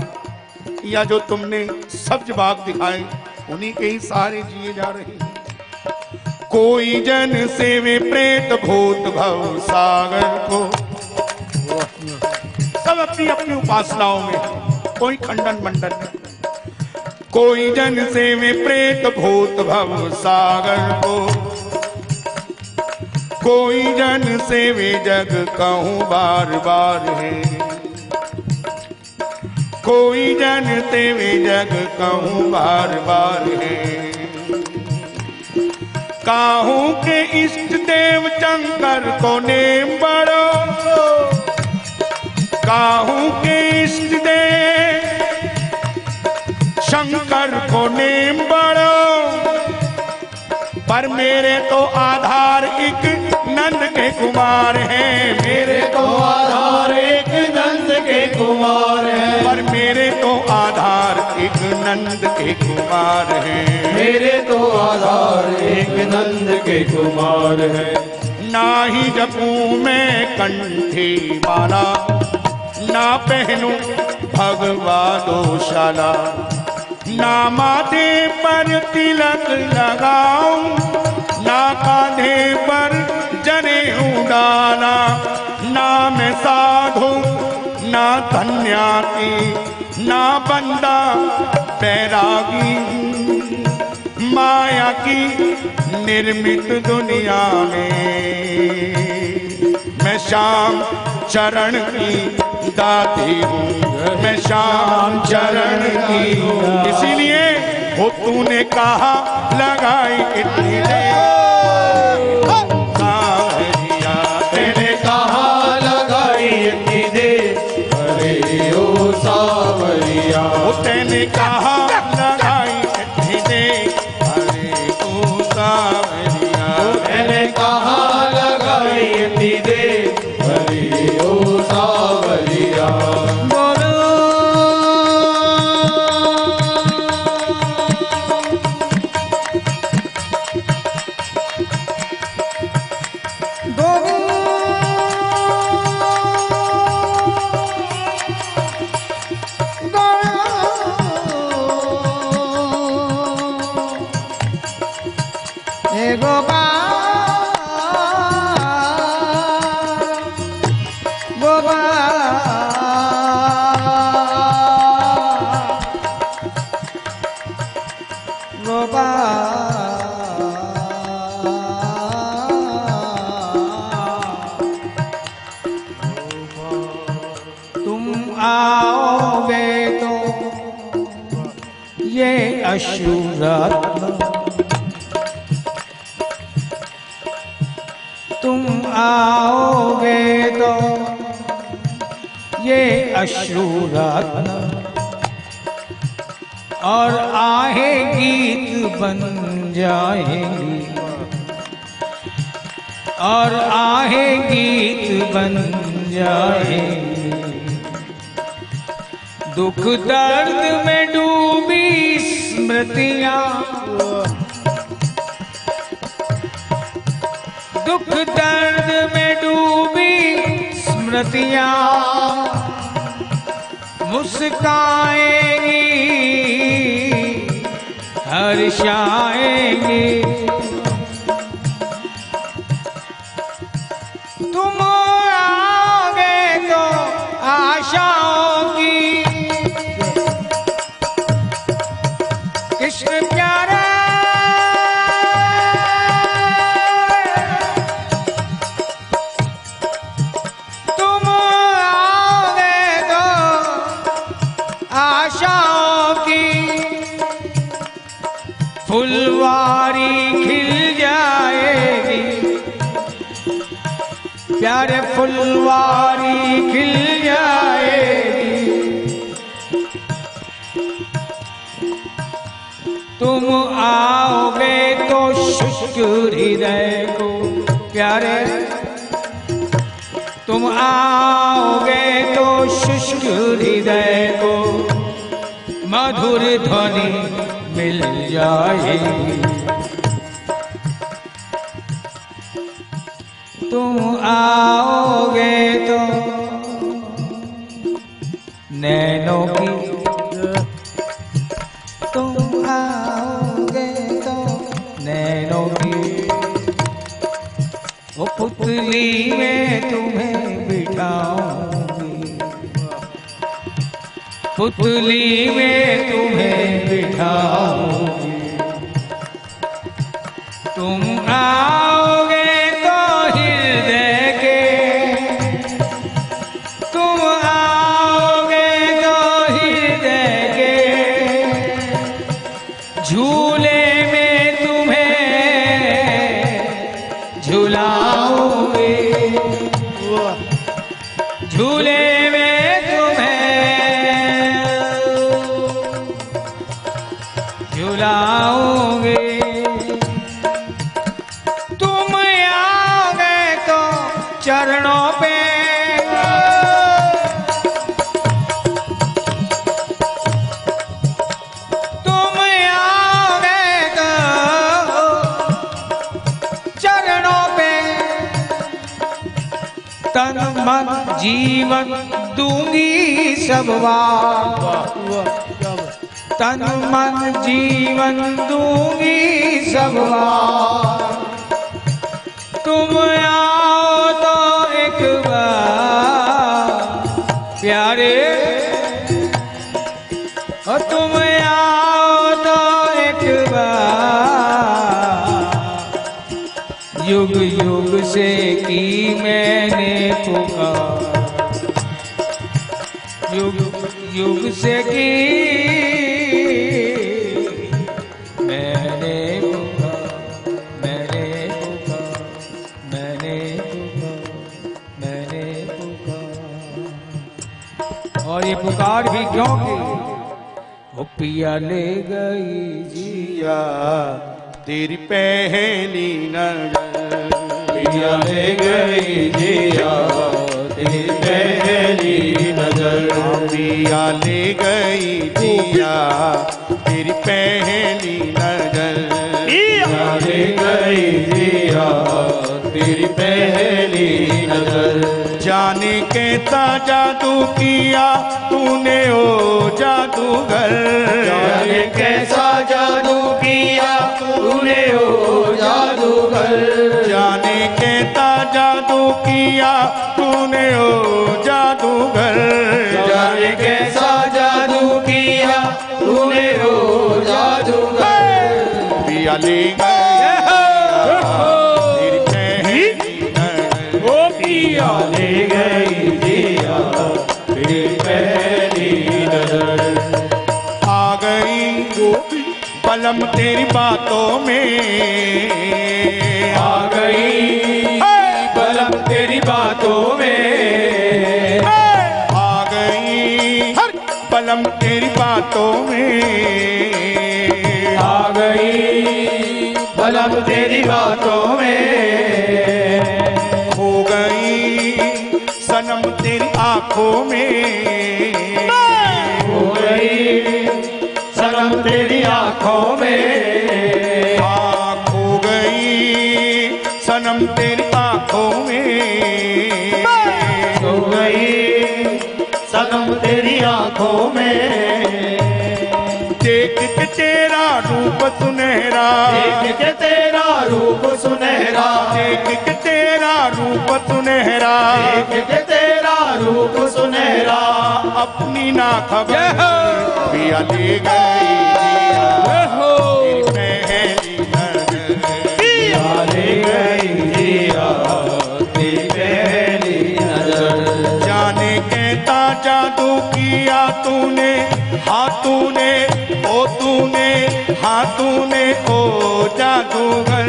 या जो तुमने सब्ज बाग दिखाए उन्हीं के ही सहारे जिए जा रहे हैं। कोई जन सेवे प्रेत भूत भव सागर को, सब अपनी अपनी उपासनाओं में, कोई खंडन मंडन नहीं। कोई जन सेवे प्रेत भूत भव सागर को, कोई जन सेवे जग कहूँ बार बार है। कोई जन सेवे जग कहूँ बार बार है। काहू के इष्ट देव शंकर को नेम बड़ो, काहू के इष्ट देव शंकर को नेम बड़ो, पर मेरे तो आधार एक नंद के कुमार हैं, मेरे तो आधार एक नंद के कुमार है, पर मेरे तो आधार एक नंद के कुमार हैं, मेरे तो आधार एक नंद के कुमार है। ना ही जपूं मैं कंठी माला, ना पहनूं भगवा दोशाला, ना माथे पर तिलक लगाऊं, ना कांधे पर जनेऊ डाला, ना मैं साधु ना धन्याती ना बंदा बैरागी, माया की निर्मित दुनिया में मैं श्याम चरण की दाती हूँ, मैं श्याम चरण की, इसीलिए वो तूने कहा लगाई इतनी देर सांवरिया, तेने कहा लगाई इतनी देर, अरे ओ सांवरिया, वो तेने कहा लगाई इतनी देर, अरे ओ सांवरिया, तेने कहा लगाई इतनी देर, अरे ओ सांवरिया। अश्रुरत्न तुम आओगे तो ये अश्रुरत्न और आहे गीत बन जाएंगी, और आहे गीत बन जाएंगी। दुख दर्द में डूबी स्मृतियाँ, दुख दर्द में डूबी स्मृतियाँ मुस्काएंगी, हर्षाएंगी। तुम आओगे तो आशाओं की कृष्ण प्यारा तुम आओगे तो आशाओं की फुलवारी खिल जाएगी, प्यारे फुलवारी खिल जाएगी। तुम आओगे तो शुष्क हृदय को, प्यारे तुम आओगे तो शुष्क हृदय को मधुर ध्वनि मिल जाएगी। तुम आओगे तो नैनों की, तुम आओगे तो नैनों की वो पुतली में तुम्हें बिठाऊंगी, पुतली में तुम्हें बिठाऊंगी। तुम आओगे तो हृदय के, तुम आओगे तो हृदय के झूले में तुम्हें झूले में तुम्हें झुलाऊंगे, तुम आ गए तो चरणों पे तुम आ गए तो चरणों पे तन मन जीवन दूंगी सब बार, तन मन जीवन दूंगी सब बार, तुम आओ तो एक बार प्यारे, और तुम आओ तो एक बार, युग युग से की मैंने पुकार, युग युग से की मैंने पुकार, मैंने पुकार, मैंने पुकार, मैंने पुकार। और ये पुकार भी क्यों की? वो पिया ले गई जिया तेरी पहली नजर, पिया ले गई जिया तेरी पहली नजर, पिया ले गई जिया तेरी पहली नजर, पिया ले गई जिया तेरी पहली नजर, जाने कैसा जादू किया तूने ओ जादूगर, जाने कैसा जादू किया तूने ओ जादूगर, जाने कैसा जादू किया तूने ओ जादूगर, जाने कैसा जादू किया तूने ओ जादूगर, पिया ले गई तेरी पहली नजर, वो पिया ले गई जिया तेरी पहली नजर, आ गई पलम तेरी बातों में, आ गई पलम तेरी बातों में, आ गई पलम तेरी बातों में, आ गई पलम तेरी बातों में, हो गई सनम तेरी आंखों में, हो गई सनम तेरी आंखों में, आँख हो गई सनम तेरी आंखों में, हो गई सनम तेरी आंखों में, देख के तेरा रूप सुनहरा, देख के तेरा रूप सुनहरा, देख के तेरा रूप सुनहरा, देख के तेरा रूप सुनहरा, अपनी ना खबर पिया ले गई जिया तेरी पहली नजर, पिया ले गई जिया तेरी पहली नजर, जाने कैसा जादू किया तूने, हाँ तूने ओ तूने, हाँ तूने ओ जादूगर,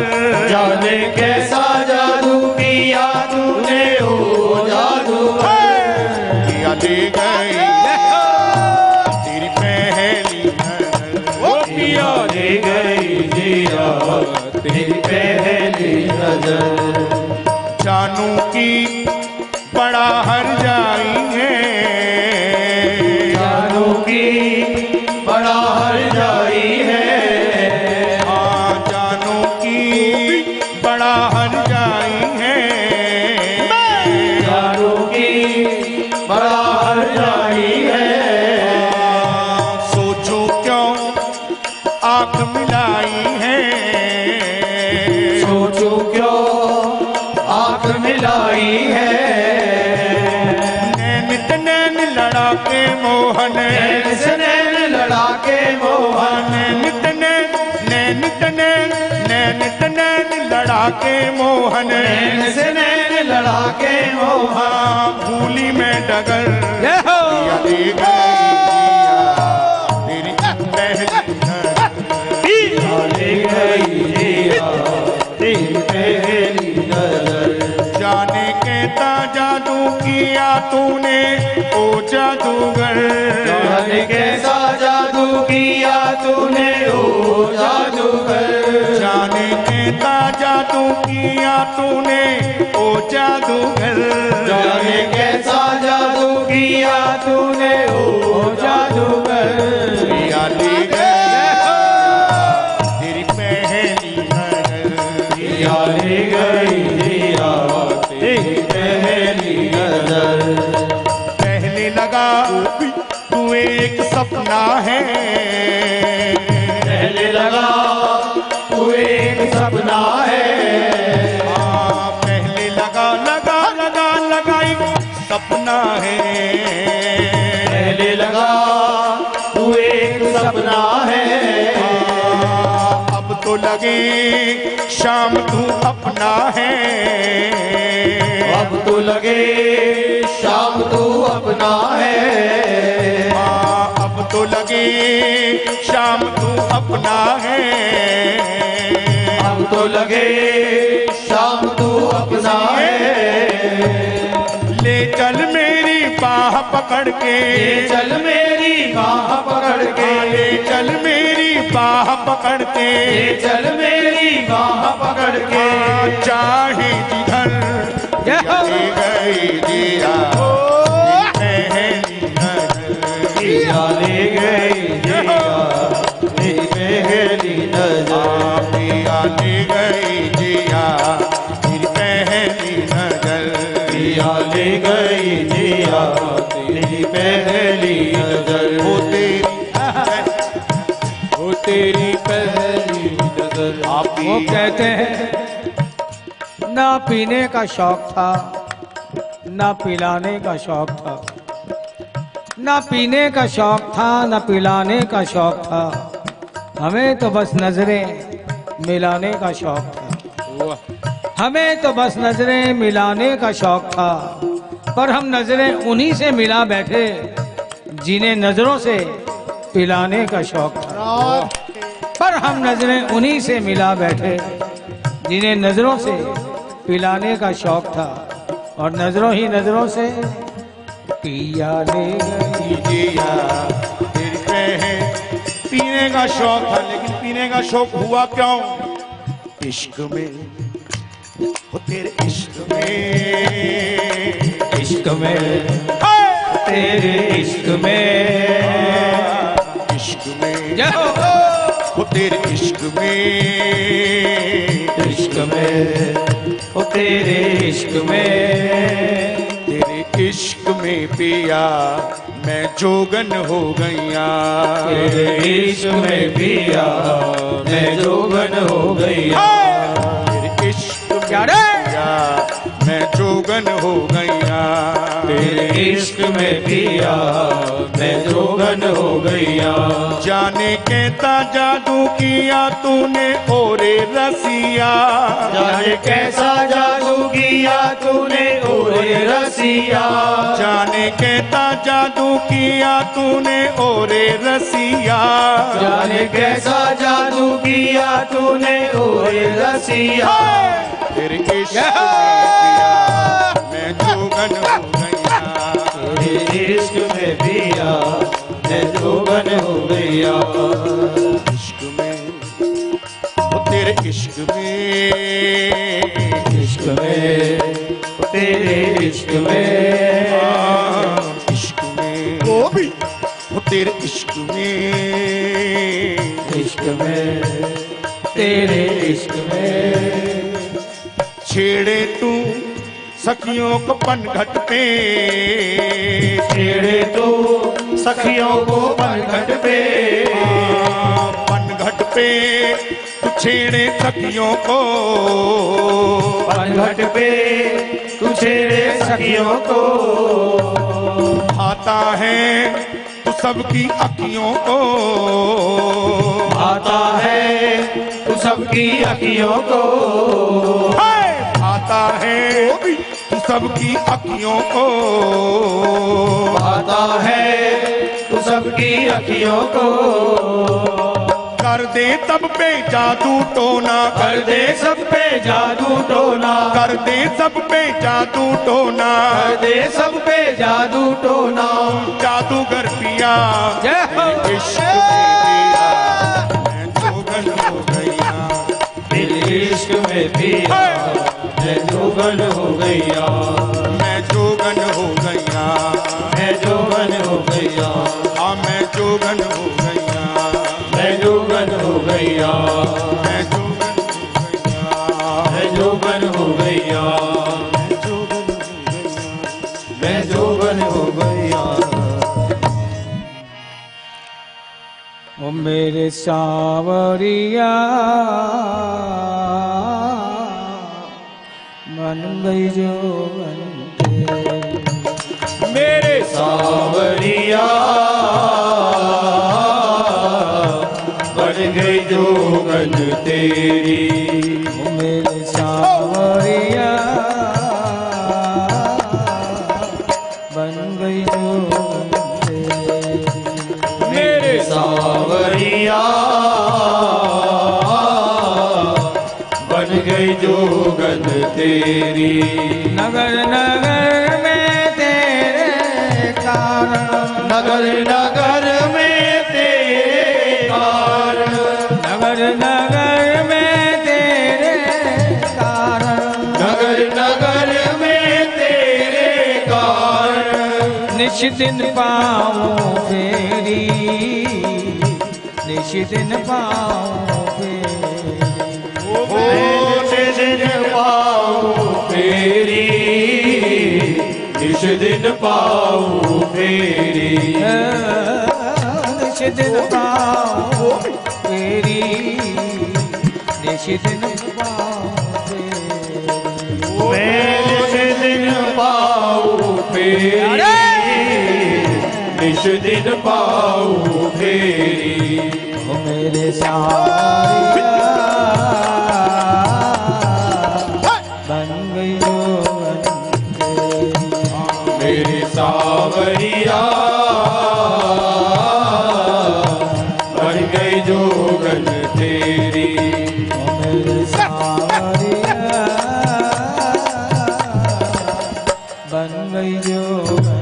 जाने कैसा जादू किया तूने ओ जादूगर, पिया ले गई तेरी पहली नजर, वो पिया ले गई जिया तेरी पहली नजर, जानू की बड़ा हर जाई है, जानू की बड़ा हर जाई है, हाँ जानू की बड़ा हर जाई है, जानू की बड़ा हर जाई है, सोचो क्यों आंख मिलाई है, सोचो क्यों आंख मिलाई है, नैन ते नैन लड़ा के मोहन, नैन से नैन लड़ा के मोहन, नैन ते नैन, नैन ते नैन, नैन ते नैन लड़ा के मोहन, नैन से नैन लड़ा के मोहन, हाँ भूली में डगर जय हो। पिया ले गई जिया तेरी पहली नजर, पिया ले गई जिया तेरी पहली नजर, जाने कैसा जादू किया तूने ओ जादूगर, जाने कैसा जादू किया तूने ओ जादूगर, जाने कैसा जादू किया तूने ओ जादूगर, जाने कैसा जादू किया तूने ओ जादूगर। पिया ले गई तेरी पहली नजर, पिया ले गई दिया तेरी पहली नजर, पहले लगा तू एक सपना है, पहले लगा तू एक सपना है, पहले लगा लगा लगा लगा एक सपना है, पहले लगा तू एक सपना है, अब तो लगे शाम तू अपना है, अब तो लगे शाम तू अपना है, अब तो लगे शाम तू अपना है, अब तो लगे शाम तू अपना है। ले चल मेरी बाह पकड़ के, ले चल मेरी बाह पकड़ के, ले चल मेरी बाह पकड़ के, ले चल मेरी बाह पकड़ के, चाहे जिधर ले गई दिया पहली नजर, दिया ले गई दिया मेरी पहली नजर, पिया ले गई दिया मेरी पहली नजर, दिया ले गई दिया तेरी पहली नजर, वो तेरी पहली नजर। आप वो कहते हैं ना पीने का शौक था, ना पिलाने का शौक था, ना पीने का शौक था, ना पिलाने का शौक था, हमें तो बस नजरें मिलाने का शौक था, हमें तो बस नजरें मिलाने का शौक था, पर हम नजरें उन्हीं से मिला बैठे जिन्हें नजरों से पिलाने का शौक था, पर हम नजरें उन्हीं से मिला बैठे जिन्हें नजरों से पिलाने का शौक था, और नजरों ही नजरों से पिया ले गई। दिया तेरी पीने का शौक था, लेकिन पीने का शौक हुआ क्यों? इश्क में, वो तेरे इश्क में, इश्क में, तेरे इश्क में, इश्क में, वो तेरे इश्क में, इश्क में, ओ तेरे इश्क में, तेरे इश्क में पिया मैं जोगन हो गईया, तेरे इश्क में पिया मैं जोगन हो गईया, तेरे इश्क में पिया मैं जोगन हो गईया, तेरे इश्क में पिया मैं जोगन हो गईया, जाने कहता जादू किया तूने ओरे रसिया, जाने कैसा जादू किया तूने ओरे रसिया, जाने कहता जादू किया तूने ओरे रसिया, जाने कैसा जादू किया तूने ओरे रसिया, तेरे इश्क में पिया मैं जोगन हो गईया, तेरे इश्क में पिया मैं जोगन हो गईया, इश्क में, वो तेरे इश्क में, इश्क में, तेरे इश्क में, इश्क में, वो भी, वो तेरे इश्क में, इश्क में, तेरे इश्क में, छेड़े तू सखियों को पनघट पे, छेड़े तो सखियों को पनघट पे, पनघट पे तू छेड़े सखियों को, पनघट पे तू छेड़े सखियों को, आता है तू सबकी अखियों को, आता है तू सबकी अखियों को, आता है तू सबकी अखियों को, आता है तू सबकी अखियों को, कर दे सब पे जादू टोना, कर दे सब पे जादू टोना, कर दे सब पे जादू टोना, कर दे सब पे जादू टोना। जादूगर पिया जय हो। इश्क में पिया मैं जोगन हो गया, तेरे इश्क में पिया मैं जोगन हो गया, मैं जोगन हो गया, मैं जोगन हो गया, हाँ मैं जोगन हो गया, मैं जोगन हो गया, मैं जोगन हो गया, मैं जोगन हो गया, मैं जोगन हो गया। ओ मेरे सावरिया बन गई जोगन तेरी। मेरे सावरिया बन गई जोगन तेरी, ओ मेरे सावरिया बन गई जोगन तेरी। मेरे सावरिया बन गई जोगन तेरी। नगर नगर में तेरे कारण, नगर नगर में तेरे कारण, नगर नगर में तेरे कारण, नगर नगर में तेरे कारण। निश दिन पाऊं फेरी, निश दिन पाऊं फेरी। दिन पाऊं फेरी, इस दिन पाऊं फेरी, निश दिन पाऊं फेरी, निश दिन पाऊं फेरी। मैं इस दिन पाऊं फेरी, इस दिन पाऊं फेरी। ओ मेरे सावरिया बन गई जोगन तेरी। मेरे सावरिया बन गई जोगन तेरी। ओ मेरे सावरिया बन गई जोगन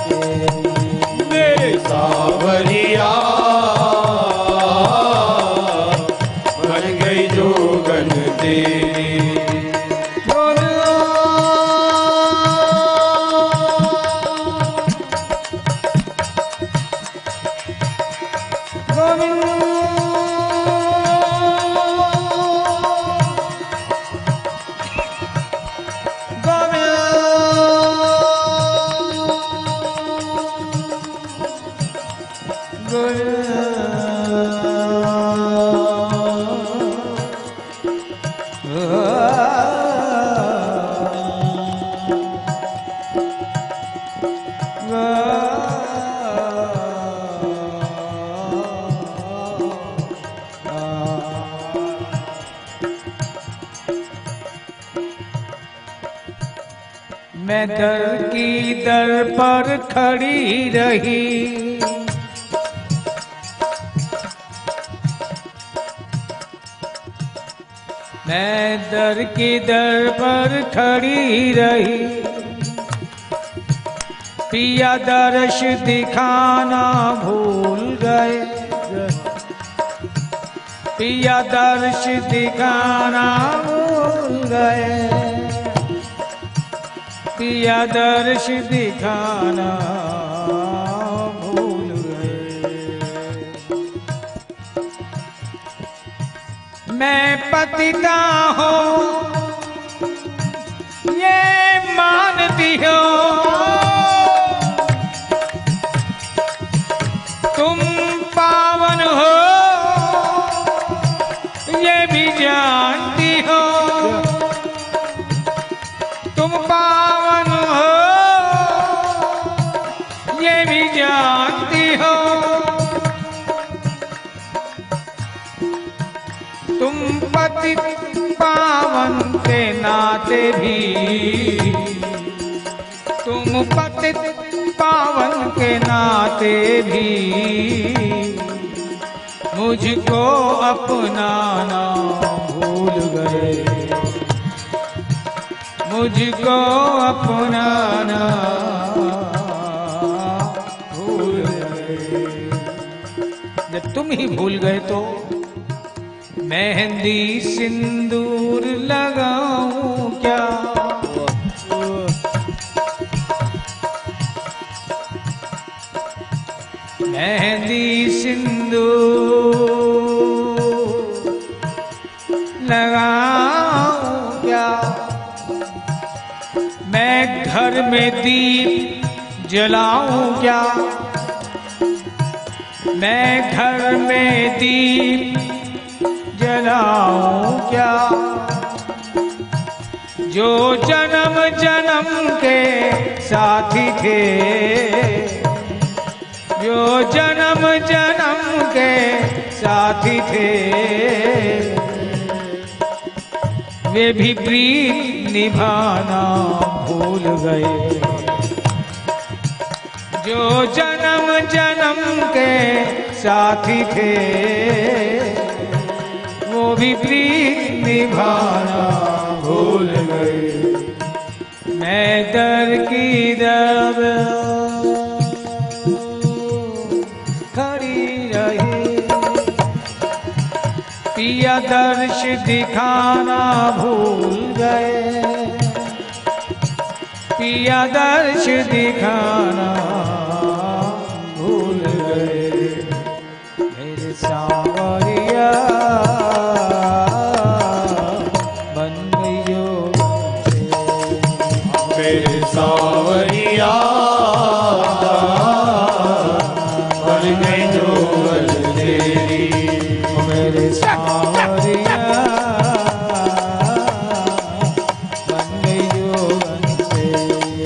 तेरी। मेरे सावरिया बन गई जोगन तेरी। मैं दर की दर पर खड़ी रही, मैं दर की दर पर खड़ी रही। पिया दर्श दिखाना भूल गए, पिया दर्श दिखाना भूल गए, पिया दर्श दिखाना भूल गए। मैं पतिता हूँ ये मानती हो, तुम पावन हो ये भी जानती हो, तुम पावन हो ये भी जानती हो, तुम पति पावन के नाते भी, तुम पति पावन के नाते भी मुझको अपना ना भूल गए, मुझको अपना ना भूल गए। जब तुम ही भूल गए तो मेहंदी सिंदूर लगाऊं क्या, मेहंदी सिंदूर लगाऊं क्या, मैं घर में दीप जलाऊं क्या, मैं घर में दीप जलाऊं क्या, जो जन्म जन्म के साथी थे, जो जन्म जन्म के साथी थे, वे भी प्रीत निभाना भूल गए, जो जन्म जन्म के साथी थे, वो भी प्रीत निभाना भूल गए। मैं दर की दर खड़ी रही, पिया दर्श दिखाना भूल गए, पिया दर्श दिखाना भूल गए। मेरे सांवरिया बन गई जो मेरे सांवरिया बन गई जोगन तेरी, मेरे सांवरिया बन गई जोगन तेरी,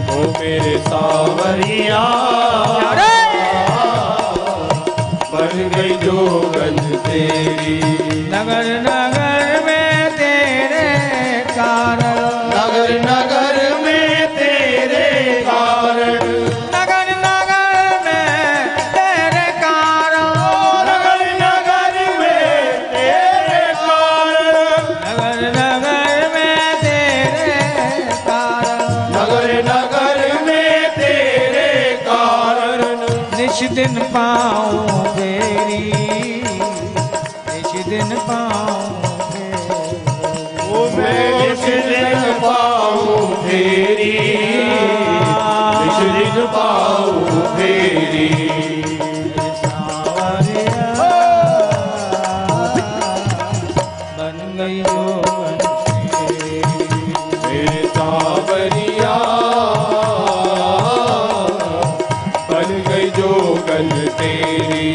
ओ मेरे सांवरिया बन गई जोगन तेरी। नगर नगर में तेरे कारण, नगर नगर में तेरे कारण, नगर नगर में तेरे कारण, नगर नगर में तेरे कारण, नगर नगर में तेरे कारण, नगर नगर में तेरे कारण। निश दिन पाऊं फेरी, निश दिन पाऊं फेरी, ओ मैं जिस दिन पाऊं फेरी, जिस दिन पाऊं फेरी। सांवरिया बन गई जोगन तेरी, मेरे सांवरिया बन गई जोगन तेरी।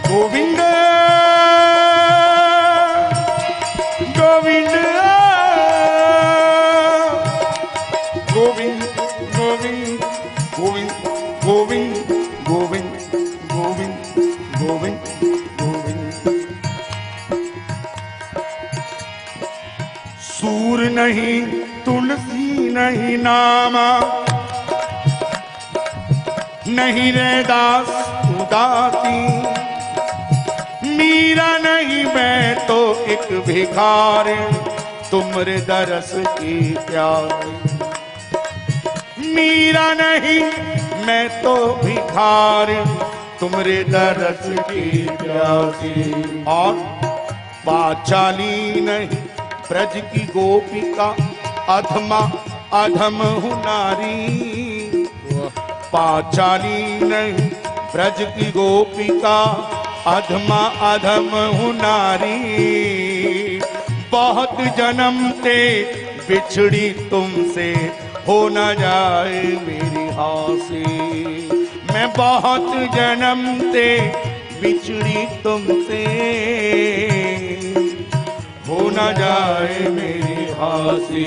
गोविंद गोविंद गोविंद गोविंद गोविंद गोविंद गोविंद गोविंद गोविंद गोविंद। सूर नहीं तुलसी नहीं नामा, नहीं रैदास उदासी, मीरा नहीं मैं तो एक भिखारी, तुमरे दरस की प्यासी। मीरा नहीं मैं तो भिखारी, तुमरे दरस की प्यासी। और पांचाली नहीं ब्रज की गोपिका, अधमा अधम हूँ नारी। पांचाली नहीं ब्रज की गोपिका, अधमा अधम हूँ नारी। बहुत जन्म ते बिछड़ी तुमसे, हो न जाए मेरी हासी। मैं बहुत जन्म ते बिछड़ी तुमसे, हो न जाए मेरी हासी।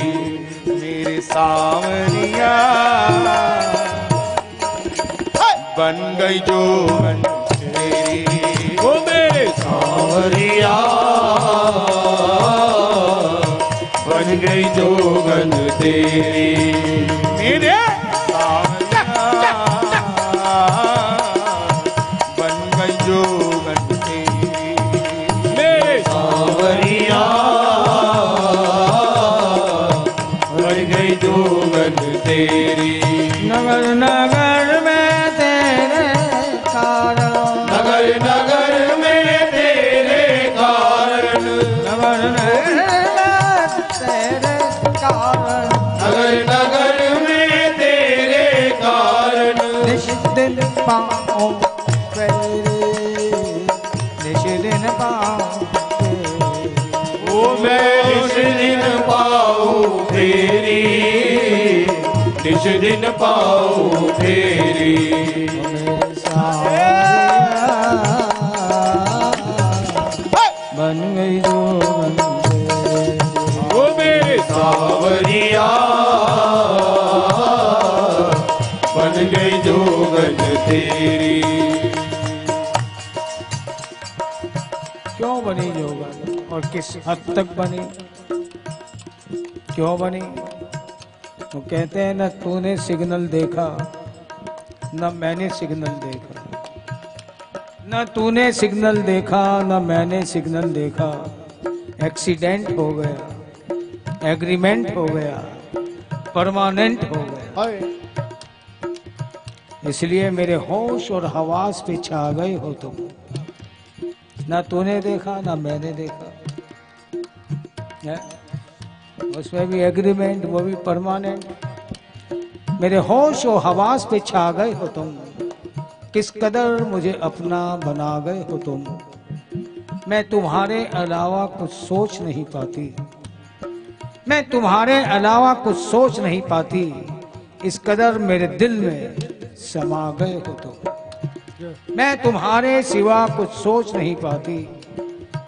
मेरे सांवरिया बन गई जोगन तेरी, ओ मेरे सांवरिया बन गई जोगन तेरी। मेरे तेरी। नगर नगर में तेरे कारण, नगर नगर में तेरे कारण, नगर नगर तेरे कारण, नगर नगर में तेरे कारण। निश दिन पाओ तेरे, निश दिन पाओ तेरे। ओ मैं निश दिन पाऊँ तेरी, निश दिन पाऊँ तेरी। मेरे सावरिया बन गई जोगन तेरी। ओ मेरे सावरिया बन गई जोगन तेरी। क्यों बनी जोगन और किस हद तक बनी, क्यों बनी? वो कहते हैं न तूने सिग्नल देखा न मैंने सिग्नल देखा, न तूने सिग्नल देखा न मैंने सिग्नल देखा। एक्सीडेंट हो गया, एग्रीमेंट हो गया, परमानेंट हो गया। इसलिए मेरे होश और हवास पे छा गए हो तुम। ना तूने देखा ना मैंने देखा है? उसमें भी एग्रीमेंट, वो भी परमानेंट। मेरे होश और हवास पे छा गए हो तुम, किस कदर मुझे अपना बना गए हो तुम। मैं तुम्हारे अलावा कुछ सोच नहीं पाती, मैं तुम्हारे अलावा कुछ सोच नहीं पाती। इस कदर मेरे दिल में समा गए हो तुम। मैं तुम्हारे सिवा कुछ सोच नहीं पाती,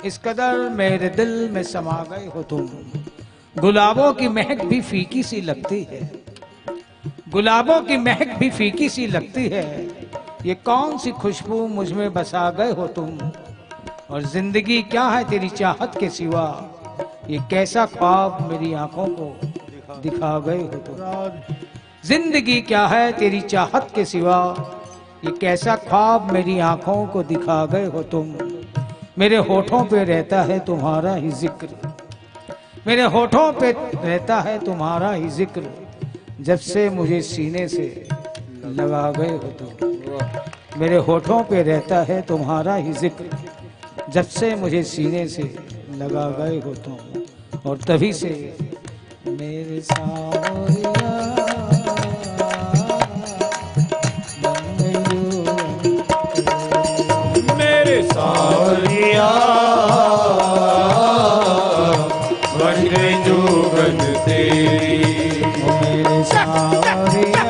इस कदर मेरे दिल में समा गए हो तुम। गुलाबों की महक भी फीकी सी लगती है, गुलाबों की महक भी फीकी सी लगती है। ये कौन सी खुशबू मुझ में बसा गए हो तुम। और जिंदगी क्या है तेरी चाहत के सिवा, ये कैसा ख्वाब मेरी आंखों को दिखा गए हो तुम। जिंदगी क्या है तेरी चाहत के सिवा, ये कैसा ख्वाब मेरी आंखों को दिखा गए हो तुम। मेरे होठों पे रहता है तुम्हारा ही जिक्र, मेरे होठों पे रहता है तुम्हारा ही जिक्र। जब से मुझे सीने से लगा गए हो तुम। मेरे होठों पे रहता है तुम्हारा ही जिक्र, जब से मुझे सीने से लगा गए हो तुम। और तभी से मेरे सावरिया बन गई जो, मेरे सावरिया बन गई जोगन तेरी। ओ मेरे सावरिया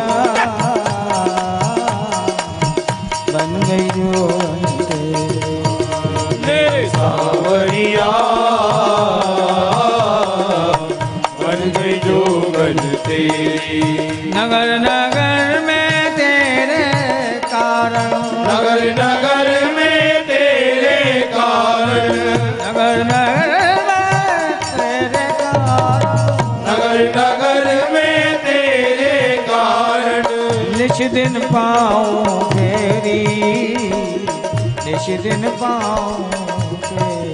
बन गई जोगन तेरी। मेरे सावरिया बन गई जोगन तेरी। नगर नगर में तेरे कारण, नगर नगर में तेरे कारण, नगर नगर में तेरे कारण, नगर नगर में तेरे कारण। निश दिन पाऊं तेरी, निश दिन पाऊं तेरी।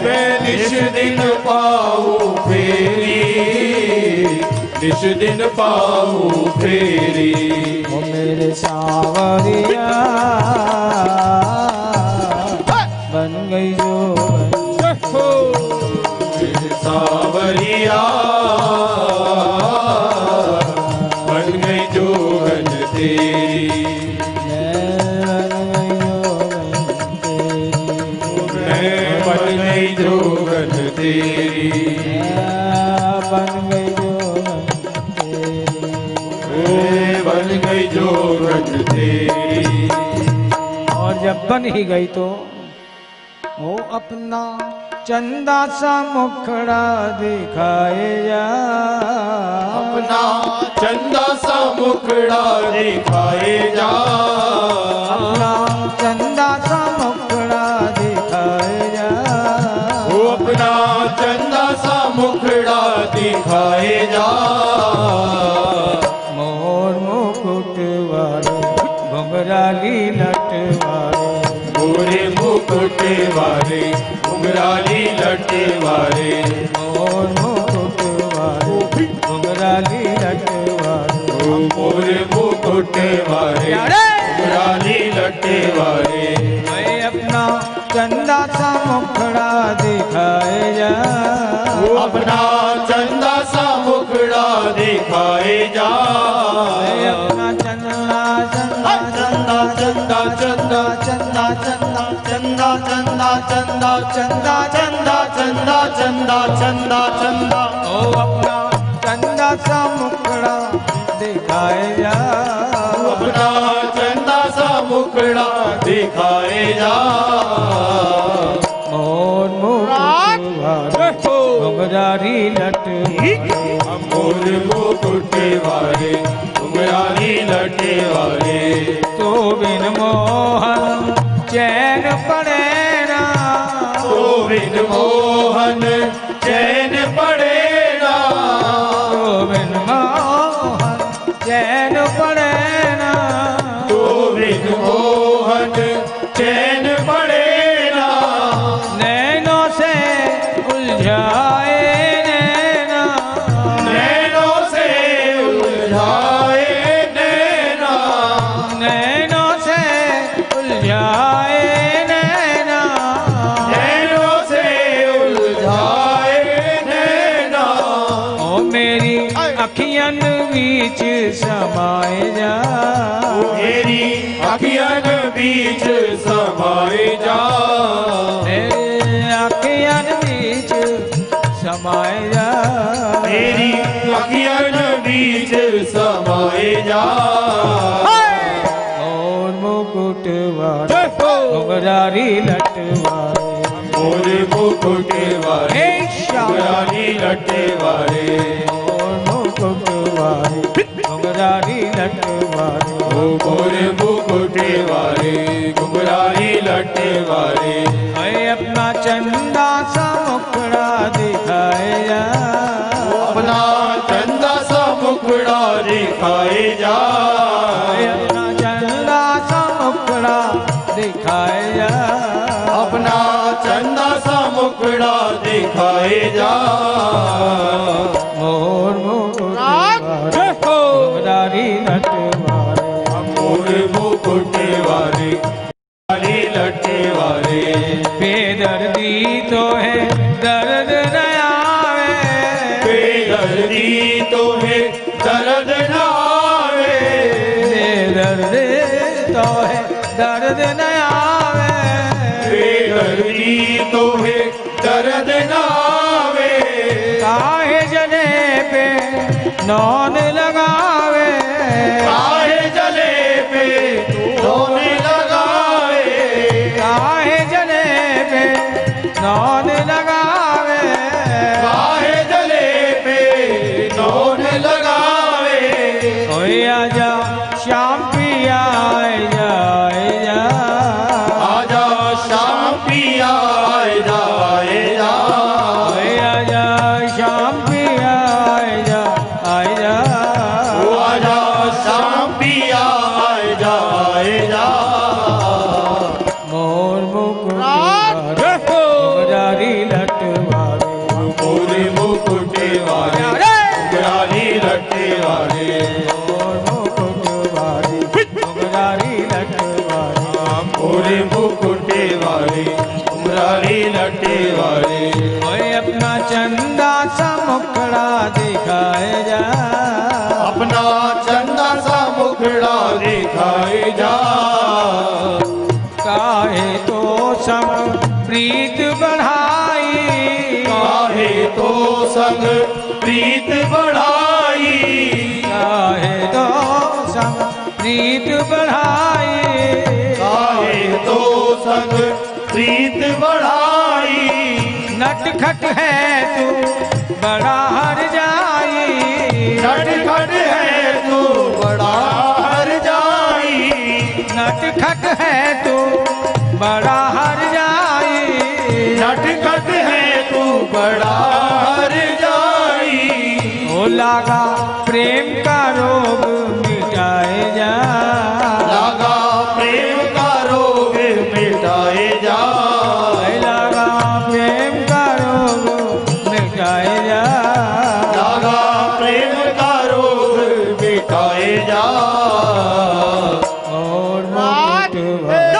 मैं निश दिन पाऊँ फेरी, निश दिन पाऊँ फेरी। ओ मेरे सावरिया बन गई जोगन मेरे सावरिया बन गई जोगन तेरी। मैं बन गई जोगन तेरी। बन गई जोगन तेरी। मैं बन गई जोगन तेरी। और जब बन ही गई तो वो अपना चंदा सा मुखड़ा दिखाए जा, अपना चंदा सा मुखड़ा दिखाए जा, अपना चंदा सा मुखड़ा दिखाए जा। वो अपना चंदा सा मुखड़ा दिखाए जा। मोर मुकुट वाले घुंघराली लट वाले, गोरे मुकुट वाले घुंघराली लट वाले, मोर मुकुट वाले घुंघराली लट वाले। अपना चंदा सा मुखड़ा दिखाए जा। अपना चंदा चंदा चंदा चंदा चंदा चंदा चंदा चंदा चंदा चंदा चंदा चंदा चंदा चंदा चंदा ओ अपना चंदा सा मुखड़ा दिखाए जा। अपना चंदा सा मुखड़ा दिखाए जा। मोर मुकुट घुंघरारी लट मोर मुकुट वाले घुंघरारी लटे वाले तो बिन मोहन चैन पड़े ना। तो बिन मोहन चैन पड़े ना। तो बिन मोहन चैन पड़े ना। तो बिन मोहन चैन पड़े ना। नैनों से उलझाए नैना। नैनों से उलझाए नैना। नैनों से उलझाए नैना। नैनों से उलझाए नैना। ओ मेरी अखियन बीच समाए जा। मेरी अखियन बीच समाए जा। मेरी अखियन बीच समाए जा। मेरी अखियन बीच समाए जा। और मुकुट वाले घुंघरारी लट वाले मोर मुकुट वाले घुंघरारी लटे वाले। और मुकुट वाले घुंघरारी लट वाले ओ मोर मुकुट वाले घुंघरारी लटे वाले। अरे अपना चंदा सा मुखड़ा दिखाए जा। अपना चंदा सा मुखड़ा दिखाए जा। अरे अपना चंदा सा मुखड़ा दिखाए जा। अपना चंदा सा मुखड़ा दिखाए जा। मोर मुकुट वाले घुंघरारी लट वाले मोर मुकुट वाले घुंघरारी लटे वाले। बेदर्दी तो है दर्द न आवे। बेदर्दी तो है दर्द न आवे। बेदर्दी तो है दर्द न आवे। बेदर्दी तो है दर्द न आवे। काहे जने पे नौन लगावे। काहे जले पे रोने लगावे। काहे जने पे नौन लगावे। काहे जले पे नौन लगावे। ओए आजा श्याम पिया आए जा। आजा शाम पिया आए जा आए जा। ओए आजा श्याम पिया आए जा। ओ आजा शाम पिया आए जा आए जा। मोर मुकुट वाले घुंघरारी लट वाले मोर मुकुट वाले घुंघरारी लटे वाले। मोर मुकुट वाले घुंघरारी लट वाले मोर मुकुट वाले घुंघरारी लटे वाले। ओए अपना चंदा सा मुखड़ा दिखाए जा। अपना चंदा सा मुखड़ा दिखाए जा। काहे तो संग प्रीत बढ़ाई। काहे तो संग प्रीत बढ़ाई। काहे तो संग प्रीत बढ़ाई। काहे तो संग प्रीत बढ़ाई। नटखट है तू बड़ा हर जाई। नटखट है तू बड़ा हर जाई। नटखट है तू बड़ा हर जाई। नटखट है तू बड़ा हर जाई। ओ लागा प्रेम का रोग मिटाए जा। लगा प्रेम का रोग मिटाए जा। लागा प्रेम का रोग मिटाए जा। लगा प्रेम का रोग मिटाए जा। और मुकुट वाले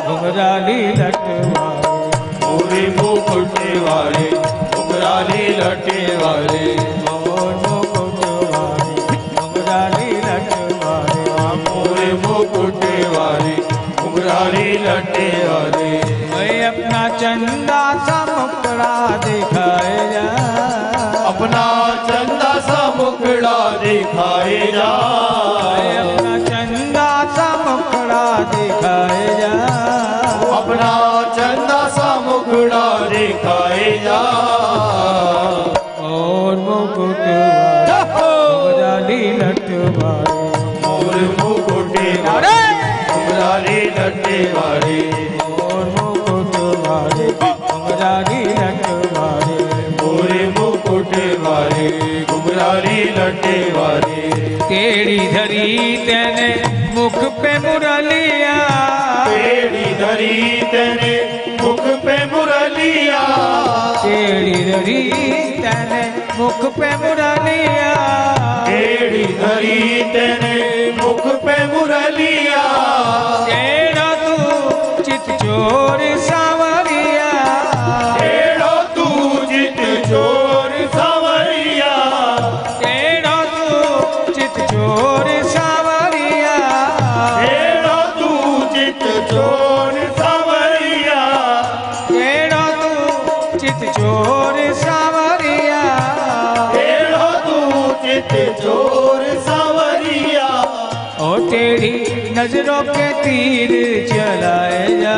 घुंघराली लट वाले पूरे मुकुट वाले घुंघराली लटे वाले, मोर मुकुट वाले घुंघराली लट वाले, मोरे मुकुट वाले घुंघराली लटे वाले। मैं अपना चंदा सा मुखड़ा दिखाए जा, अपना चंदा सा मुखड़ा दिखाए जा, मैं अपना चंदा सा मुखड़ा दिखाए जा, अपना चंदा सा मुखड़ा दिखाए जा। और मुकुट वाले घुंघराली लट वाले, मोर मुकुट वाले घुंघराली लटे वाले, और मुकुट वाले घुंघराली लट वाले, मोरे मुकुट वाले घुंघराली लटे वाले। केड़ी धरी तेने मुख पे मुरलिया, पेड़ी धरी तेरे मुख पे मुरलिया, केड़ी धरी तेने मुख पे मुरलिया, पेड़ी धरी तेरे मुख पे मुरलिया, केड़ा तू चित चोर सावरिया, केड़ो तू जित चोर सावरिया, केड़ा तू चित चोर सावरिया, केड़ो तू जित चोर सावरिया, केड़ा तू चित चोर सावरिया, केड़ो तू जित चोर सावरिया। ओ तेरी नजरों के तीर चलाए जा,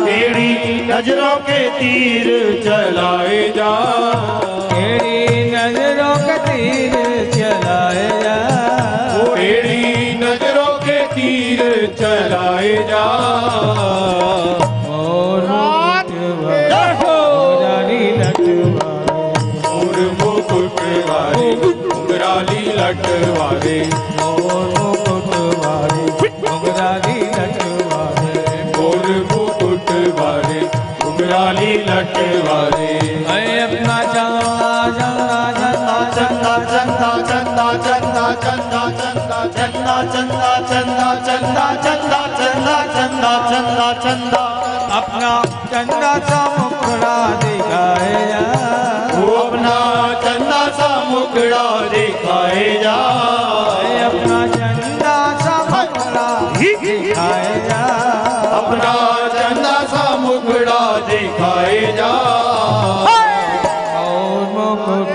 तेरी नजरों के तीर चलाए जा, तेरी नजरों के तीर चलाए जा, तेरी नजरों के तीर चलाए जा। और घुंघराली लट वाले, मोर मुकुट वाले घुंघराली लट वाले, और मुकुट वाले घुंघराली लट वाले, मोर मुकुट वाले घुंघराली लट वाले। मैं अपना चंदा चंदा चंदा चंदा चंदा चंदा चंदा चंदा चंदा चंदा चंदा चंदा चंदा चंदा चंदा, अपना चंदा सा मुखड़ा दिखाए जा, वो अपना चंदा सा मुखड़ा दिखाए जा, मैं अपना चंदा सा मुखड़ा दिखाए जा, अपना चंदा सा मुखड़ा दिखाए जा। और मुकुट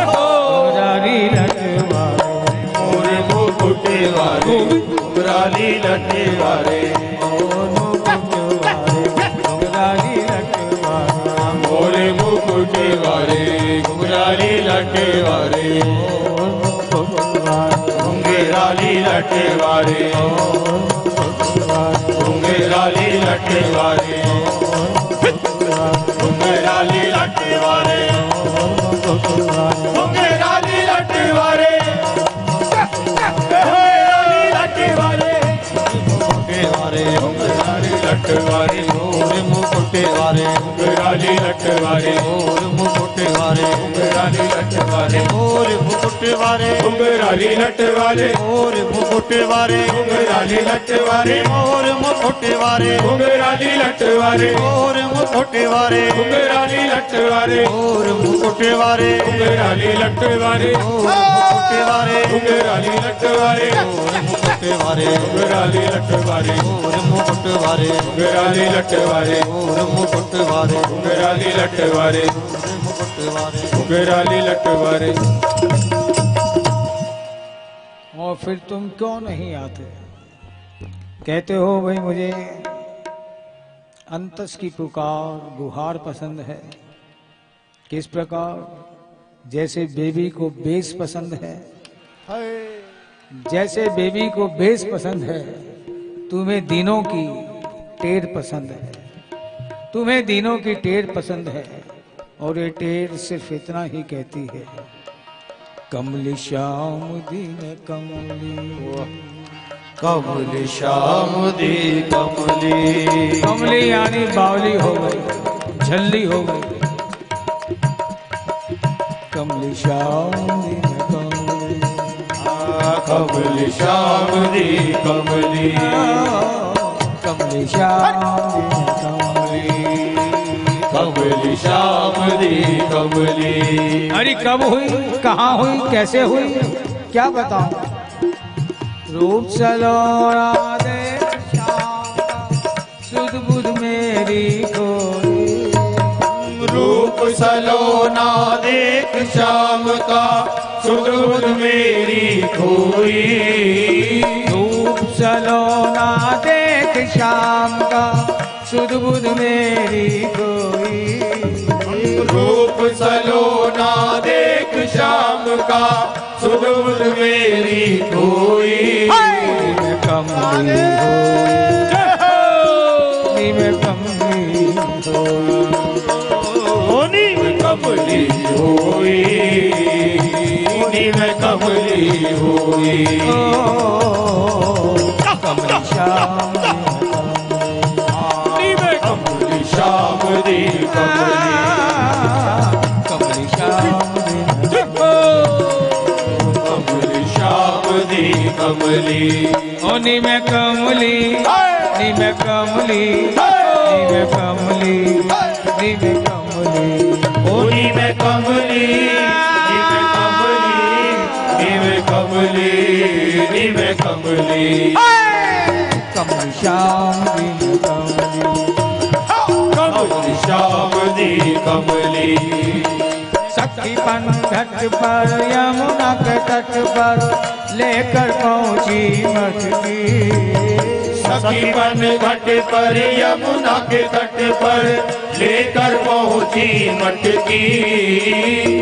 घुंघराली लट वाले, मोरे मुकुट वाले घुंघराली लटे वाले, और मुकुट वाले घुंघराली लट वाले, मोरे मुकुट वाले घुंघराली लटे वाले, और मुकुट वाले घुंघराली लटे वाले, घुंघराली लटे वाले, घुंघराली लटे वाले, घुंघराली लटे वाले, घुंघराली लटे वाले, घुंघराली लटे वाले, मोरे मुकुट वाले घुंघराली लटे वाले, और मुकुट वाले घुंघराली लटे वाले, और मुकुट वाले घुंघराली लटे वाले, और मुकुट वाले घुंघराली लटे वाले, और मुकुट वाले घुंघराली लटे वाले, और मुकुट वाले घुंघराली लटे वाले, और मुकुट वाले घुंघराली लटे वाले, मुकुट वाले घुंघराली लटे वाले, मुकुट वाले घुंघराली लटे वाले, और मुकुट वाले घुंघराली लटे वाले, और मुकुट वाले घुंघराली लटे वाले, मुकुट वाले घुंघराली लटे वाले। और फिर तुम क्यों नहीं आते? कहते हो भाई मुझे अंतस की पुकार गुहार पसंद है। किस प्रकार? जैसे बेबी को बेस पसंद है, जैसे बेबी को बेस पसंद है, तुम्हें दिनों की टेढ़ पसंद है, तुम्हें दिनों की टेढ़ पसंद है। और ये टेढ़ सिर्फ इतना ही कहती है, कमली श्याम दिन कमली, कमली श्याम दी कमली, कमली यानी बावली हो गई, झल्ली हो गई। कमली श्याम दिन कमली, कमली श्याम दी कमली, कमली श्याम दिन कमली, कमली श्याम दी कमली। अरे कब हुई, कहाँ हुई, कैसे हुई, क्या बताऊं। रूप सलोना देख श्याम का सुध बुध मेरी खोई। रूप सलोना देख श्याम का सुध बुध मेरी खोई। रूप सलोना देख श्याम का सुध बुध मेरी खोई। रूप सलोना देख श्याम का सुध बुध मेरी खोई। मैं कमली होई, मैं कमली होई, नी में कमली होई, नी में कमली होई। कमली श्याम नी में कमली श्याम दी कमली। कमली श्याम कमली श्याम दी कमली। नी में कमली, नी में कमली, नी में कमली, नी में कमली, नी में कमली, नी में कमली, नी में कमली, नी में कमली। कमली श्याम दी कमली। कमली श्याम दी कमली। सखीपन घट पर यमुना के तट पर लेकर पहुंची मटकी। सखीपन घट पर यमुना के तट पर लेकर पहुंची मटकी।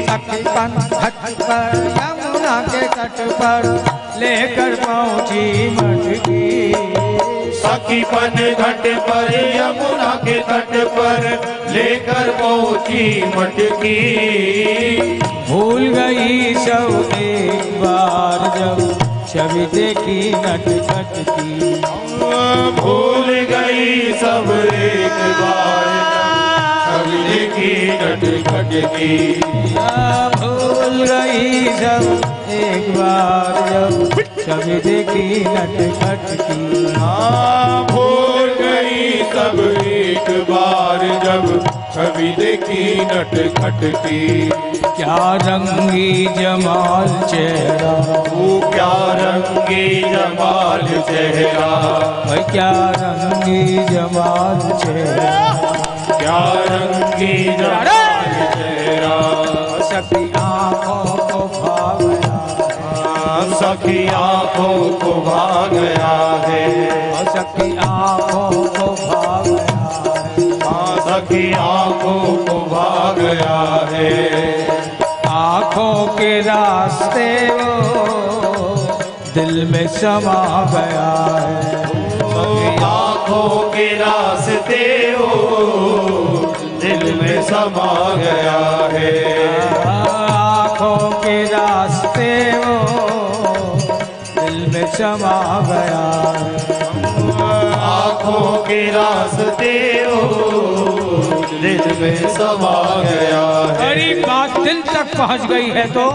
सखीपन घट पर यमुना के तट पर लेकर पहुंची मटकी। सखीपन घट पर यमुना के तट पर लेकर पहुंची मटकी। भूल गई सब एक बार जब छवि देखी नटखट की। भूल गई सब एक बार छवि देखी नटखट की। भूल गई सब एक बार जब छवि देखी नटखट की। भूल गई सब एक बार जब छवि देखी नटखट की। क्या रंगी जमाल चेहरा, वो क्या रंगी जमाल चेहरा। भाई क्या रंगी जमाल चेहरा, क्या रंगी जमाल चेहरा। सखी आंखों को भा गया, सखी आंखों को भा गया है। सखी आंखों को भा गया है, सखी आंखों को भा गया है। आंखों के रास्ते वो दिल में समा गया है। आंखों के रास्ते वो दिल में समा गया है। आंखों के रास्ते वो दिल में समा गया है। आंखों के रास्ते वो दिल में समा गया है। अरे बात दिल तक पहुंच गई है तो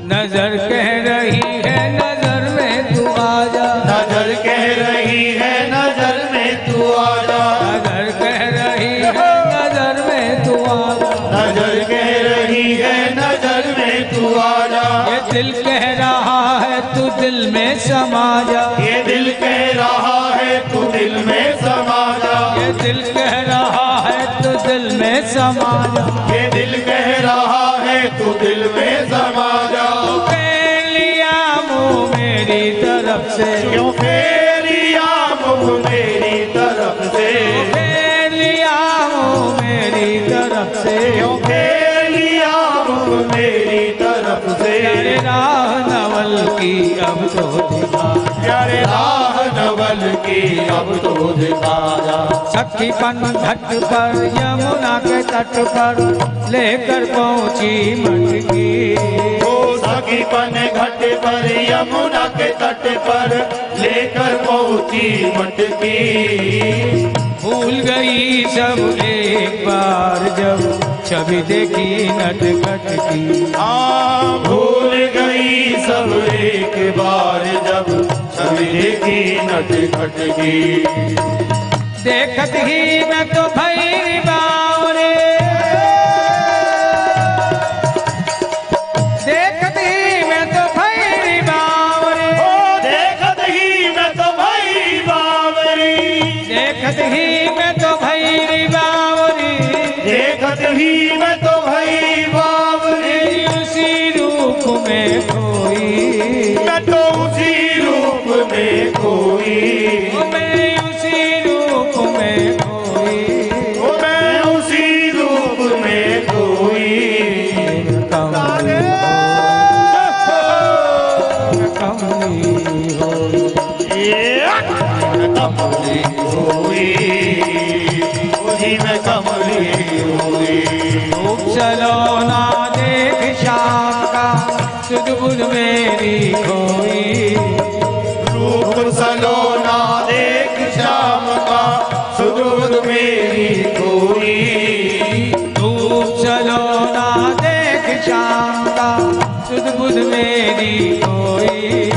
नजर कह रही है नजर में तू आजा। नजर कह रही है नजर में तू आजा। नजर कह रही है नजर में तू आजा। नजर कह रही है नजर में तू आजा। ये दिल कह रहा है तू दिल में समा जा। ये दिल कह रहा है तू दिल में समा जा। ये दिल कह रहा है तू दिल में समा जा। ये दिल कह रहा है तू दिल में समा जा। फेर लिया मुंह मेरी तरफ से, क्यों फेर लिया मुंह मेरी तरफ से। फेर लिया मुंह मेरी तरफ से। क्यों फेर लिया मुंह मेरी तरफ से। प्यारे राह नवल की अब तो दिखा, प्यारे राह नवल की अब तो दिखा जा। सखीपन घट पर यमुना के तट पर लेकर पहुंची मटकी। ओ सखीपन घट पर यमुना के तट पर लेकर पहुंची मटकी। भूल गई सब एक बार जब छवि देखी नटखट की। भूल गई सब एक बार जब छवि देखी नटखट की। देखत ही मैं तो भई श्याम का सुध बुध मेरी कोई।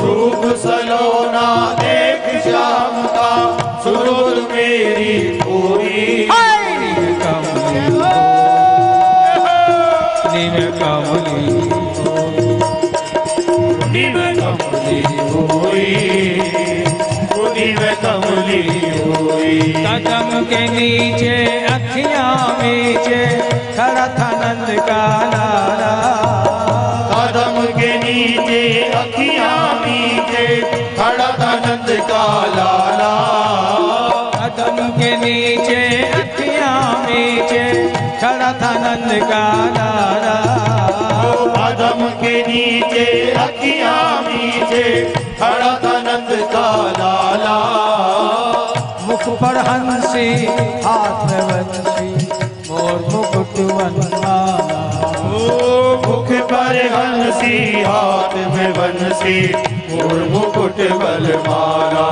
रूप सलोना देख श्याम का सुध बुध मेरी कोई। निम कमली निम कमली होई, निम कमली होई। कदम के नीचे अखियां मीचे खड़ा था नंद का लाला। कदम के नीचे अखियां नीचे खड़ा था नंद का लाला। कदम के नीचे अखियां मीचे खड़ा था नंद का लाला। कदम के नीचे अखियां नीचे खड़ा था नंद का लाला। मुख पर हंसी हाथ में बंसी मोर मुकुट बनमाला। मुख पर हंसी हाथ में बंसी मोर मुकुट बलमाला।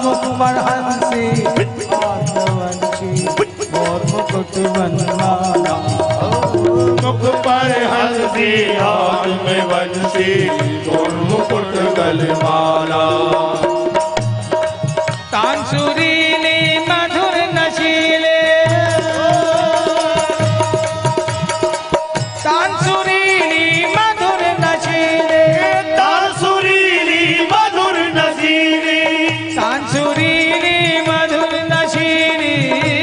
मुख पर हंसी हाथ में बंसी मोर मुकुट बनमाला। मुख पर हंसी हाथ में बंसी मोर मुकुट गलमाला। तान सुरीले मधुर नशीले तान सुरीली मधुर नशीले तान सुरीली मधुर नसीली तान सुरीली मधुर नशीली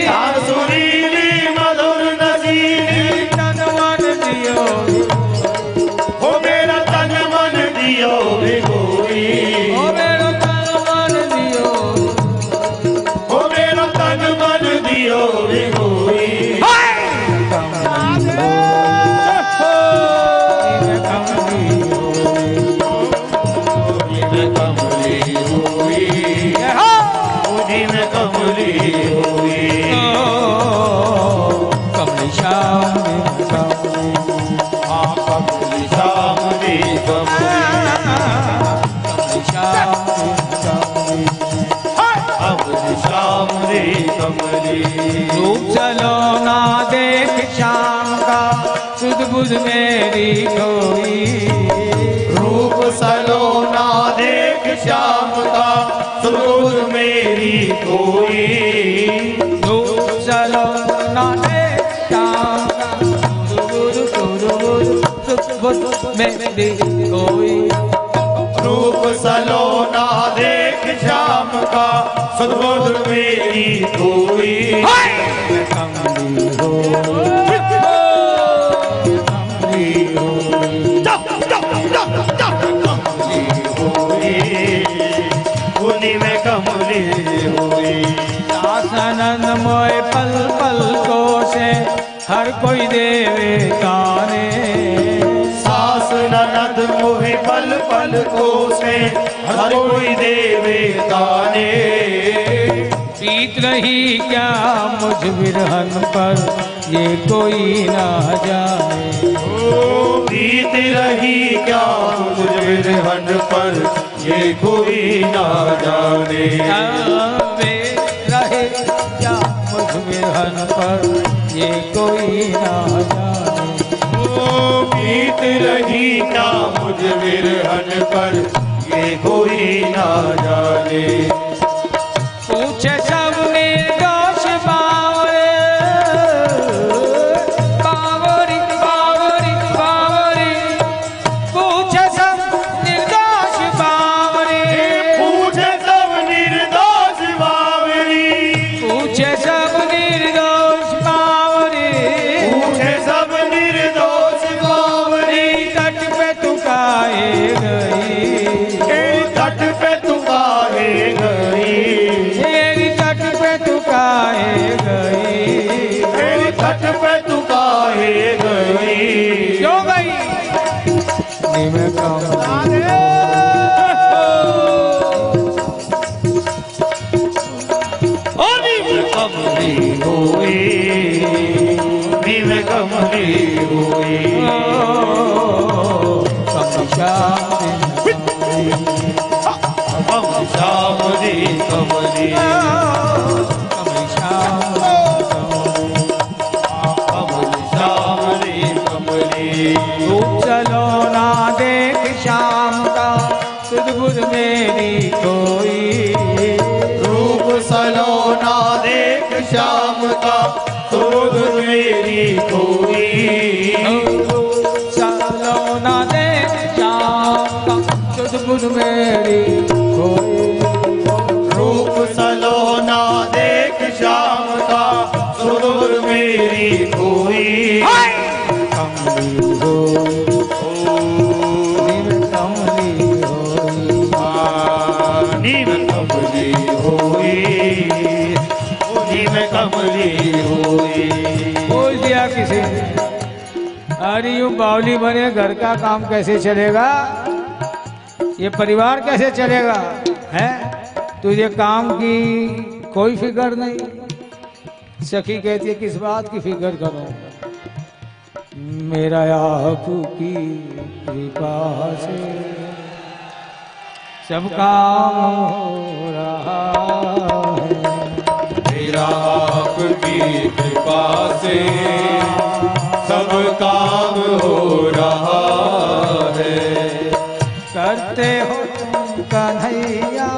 तान सुरीली मधुर नसीली। तन मन दियो हो मेरा तन मन दियो भिगोई। ओ मेरो तन मन दियो हो मेरा तन मन दियो भिगोई। में कमली हुई, उन्हीं में कमली हुई। कमली श्याम हाँ कमली श्याम दी कमली। कमली श्याम कमली श्याम दी कमली। रूप सलोना देख श्याम का सुध बुध मेरी कोई। रूप सलोना देख श्याम का सुध मेरी कोई। रूप सलोना देख श्याम का सुध बुध मेरी कोई। रूप सलोना देख श्याम का सदबुद्ध मेरी कोई। कमली हो उन्हीं में कमली हुई। आनंद मोय पल पल को से हर कोई देवे ताने। सास ननद मोहे पल पल को से हर कोई देवे ताने। बीत रही क्या मुझ विरहन पर ये कोई ना जाने। ओ बीत रही क्या मुझ विरहन पर ये कोई ना जाने। वे रहे क्या मुझ विरहन पर ये कोई ना जाने। ओ बीत रही क्या मुझ विरहन पर ये कोई ना जाने। पूछे सब निर्दोष बावरे बावरी बावरी बावरी। पूछे सब निर्दोष बावरे पूछे सब निर्दोष बावरी। पूछे सब निर्दोष बावरे। पूछे सब निर्दोष बावरी। तट पे तू काहे गई। तट पे तू काहे गई। तेरी तट पे तू काहे गई। तेरी तट पे तू काहे गई। क्यों गई। निम कमली कमली हुई, नीम कमली हुई। कमली श्याम कमली श्याम दी कमली। कमली श्याम कमली श्याम दी रूप सलोना देख श्याम का सुध-बुध मेरी कोई। रूप सलोना देख श्याम का सुध-बुध मेरी कोई। सलोना देख श्याम का सुध-बुध मेरी कोई। रूप सलोना देख श्याम का सुध-बुध मेरी कोई। कमली हो नीम कमली होई, नीम कमली होई। बोल दिया किसी ने, अरे यूं बावली बने घर का काम कैसे चलेगा, ये परिवार कैसे चलेगा है? तुझे काम की कोई फिक्र नहीं। सखी कहती है किस बात की फिक्र करो, मेरा आपकी कृपा से सब काम हो रहा है। मेरा आपकी कृपा से सब काम हो रहा है। करते हो तुम कन्हैया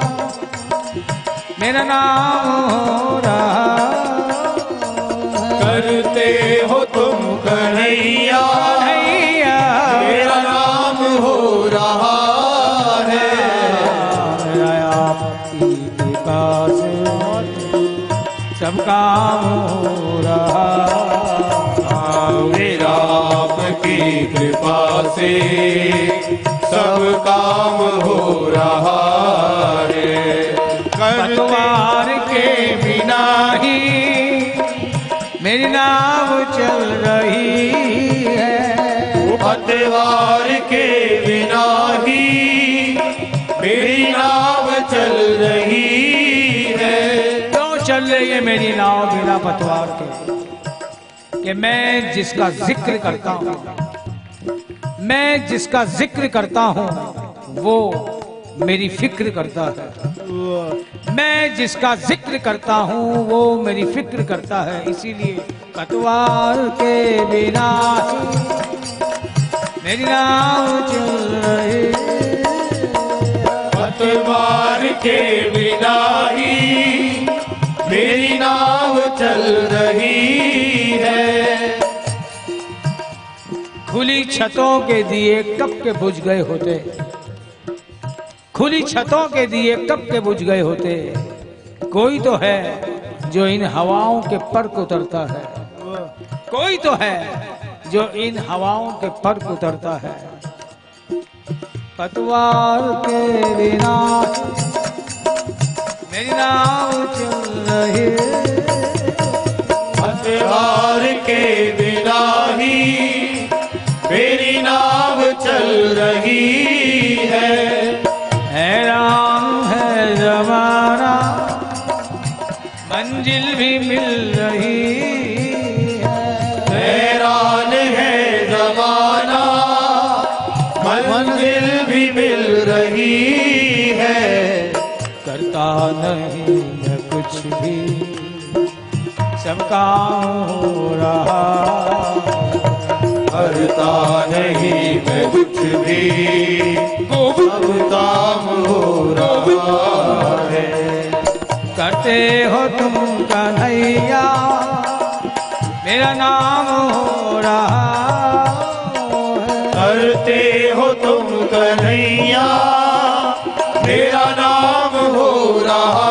मेरा नाम हो रहा है। करते हो तुम कन्हैया कन्हैया मेरा नाम हो रहा है। आपकी कृपा से सब काम हो रहा। मेरा आपकी कृपा से सब काम हो रहा है। पतवार के बिना ही मेरी नाव चल रही है। पतवार के बिना ही मेरी नाव चल रही है। क्यों चल रही है मेरी नाव बिना पतवार के? कि मैं जिसका जिक्र करता हूँ, मैं जिसका जिक्र करता हूँ वो मेरी फिक्र करता है। मैं जिसका जिक्र करता हूँ वो मेरी फिक्र करता है। इसीलिए पतवार के बिना मेरी नाव चल रही। पतवार के बिना ही मेरी नाव चल रही है। खुली छतों के दिए कब के बुझ गए होते, खुली छतों के दिए कब के बुझ गए होते। कोई तो है जो इन हवाओं के पर उतरता है, कोई तो है जो इन हवाओं के पर उतरता है। पतवार के बिना मेरी नाव चल रही। पतवार के बिना ही मेरी नाव चल रही है। हैरान है जमाना मंजिल भी मिल रही है। हैरान है जमाना मंजिल भी मिल रही है। करता नहीं है कुछ भी सब काम हो रहा। करता नहीं मैं कुछ भी सब काम हो रहा है। करते हो तुम कन्हैया मेरा नाम हो रहा है। करते हो तुम कन्हैया मेरा नाम हो रहा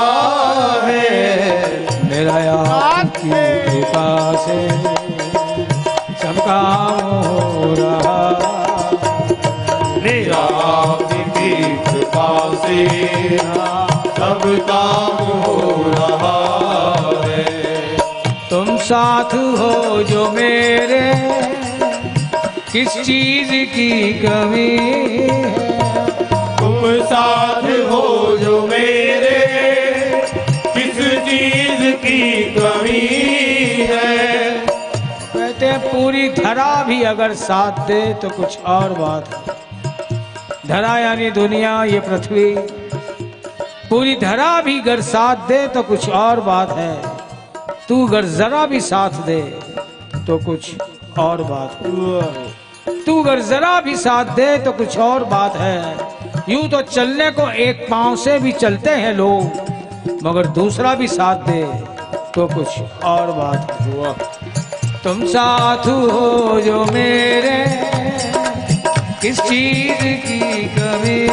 है। मेरा आपकी कृपा से सब काम हो रहा। मेरा आपकी कृपा से सब काम हो रहा है। तुम साथ हो जो मेरे किस चीज की कमी है। तुम साथ हो जो मेरे किस चीज की कमी है। कहते हैं पूरी धरा भी अगर साथ दे तो कुछ और बात है। धरा यानी दुनिया, ये पृथ्वी, पूरी धरा भी अगर साथ दे तो कुछ और बात है। तू अगर जरा भी साथ दे तो कुछ और बात है। तू अगर जरा भी साथ दे तो कुछ और बात है। यूं तो चलने को एक पांव से भी चलते हैं लोग, मगर दूसरा भी साथ दे तो कुछ और बात हुआ। तुम साथ हो जो मेरे, किस चीज की कमी।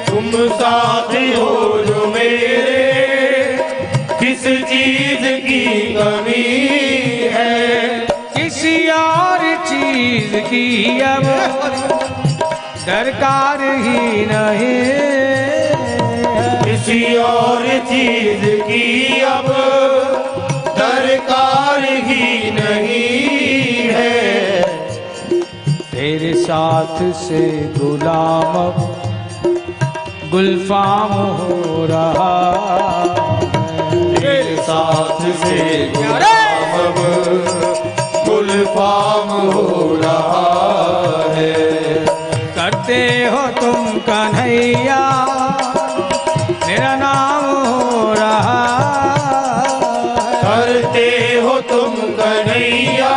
तुम साथ हो जो मेरे, किस चीज की कमी है। किसी और चीज की अब दरकार ही नहीं है। किसी और चीज की अब दरकार ही नहीं है। तेरे साथ से गुलाम अब गुलफाम हो रहा है। तेरे साथ से गुलाम अब गुलफाम हो रहा है। करते हो तुम कन्हैया, मेरा नाम हो रहा है। करते हो तुम कन्हैया,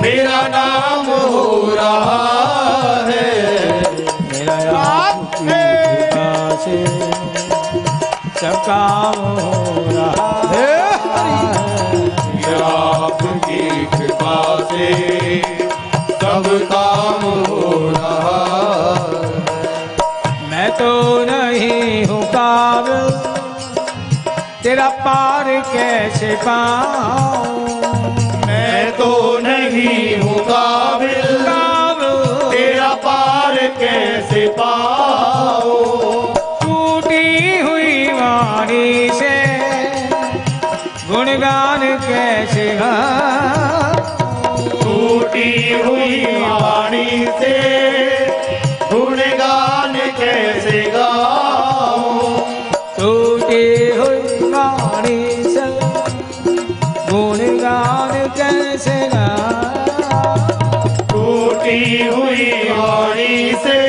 मेरा नाम हो रहा है। मेरा आपकी कृपा से सब काम हो रहा है। आपकी कृपा से सब काम हो रहा। मैं तो नहीं हूँ काबिल, तेरा पार कैसे पाऊं। मैं तो नहीं हूँ काबिल, तेरा पार कैसे पाऊं। टूटी हुई वाणी से गुणगान कैसे गाऊं। टूटी हुई वाणी से गुणगान कैसे गाऊं। टूटी हुई वाणी से गुणगान कैसे गाऊं। टूटी हुई वाणी से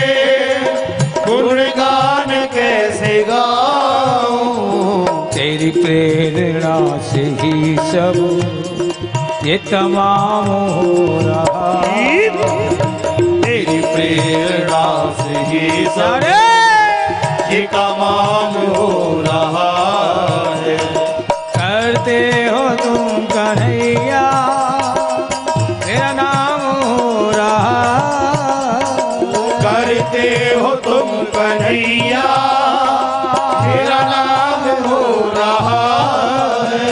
गुणगान कैसे गाऊं। तेरी प्रेरणा से ही सब ये तमाम हो रहा। तेरी प्रेरणा से ही सब ये तमाम हो रहा है। करते हो तुम कन्हैया, मेरा नाम हो रहा। करते हो तुम कन्हैया, मेरा नाम हो रहा है।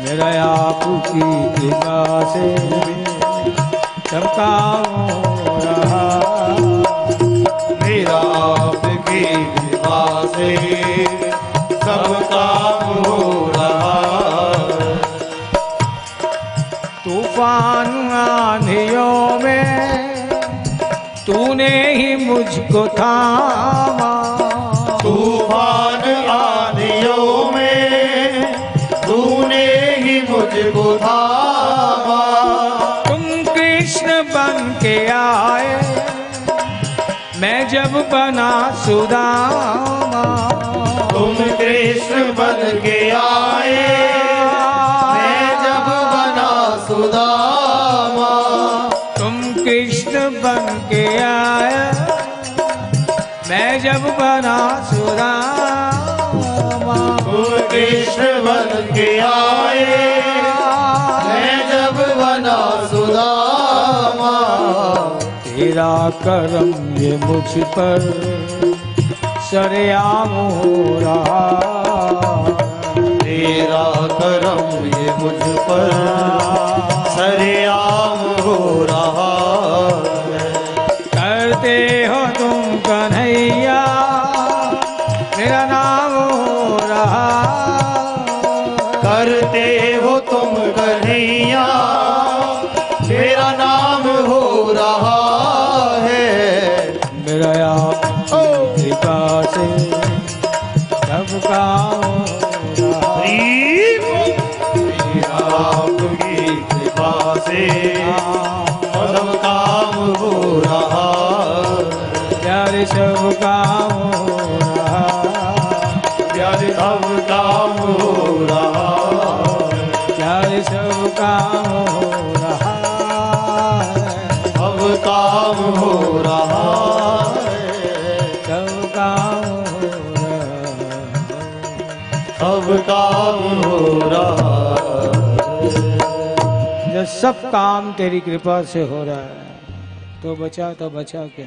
मेरा आपकी कृपा से सब काम हो रहा। मेरा आपकी कृपा से सब काम हो रहा। तूफान आंधियों में तूने ही मुझको थामा। तूफान आंधियों में तूने ही मुझको थामा। तुम कृष्ण बन के आए, मैं जब बना सुदामा। तुम कृष्ण बन के आए, मैं जब बना सुदामा। तुम कृष्ण बन के आए, मैं जब बना सुदामा। तुम कृष्ण बन के आए, मैं जब बना सुदामा। तेरा करम ये मुझ पर सरेआम हो रहा। तेरा करम ये मुझ पर सरेआम हो रहा है। करते हो तुम कन्हैया, मेरा नाम हो रहा। करते हो तुम कन्हैया, मेरा नाम हो रहा है। मेरा आपकी कृपा से सब काम हो रहा। आपकी कृपा से सब काम हो रहा। प्यारे सब काम हो रहा। प्यारे सब काम हो रहा। प्यारे सब काम हो रहा। सब काम हो रहा जब सब काम तेरी कृपा से हो रहा है तो बचा क्या।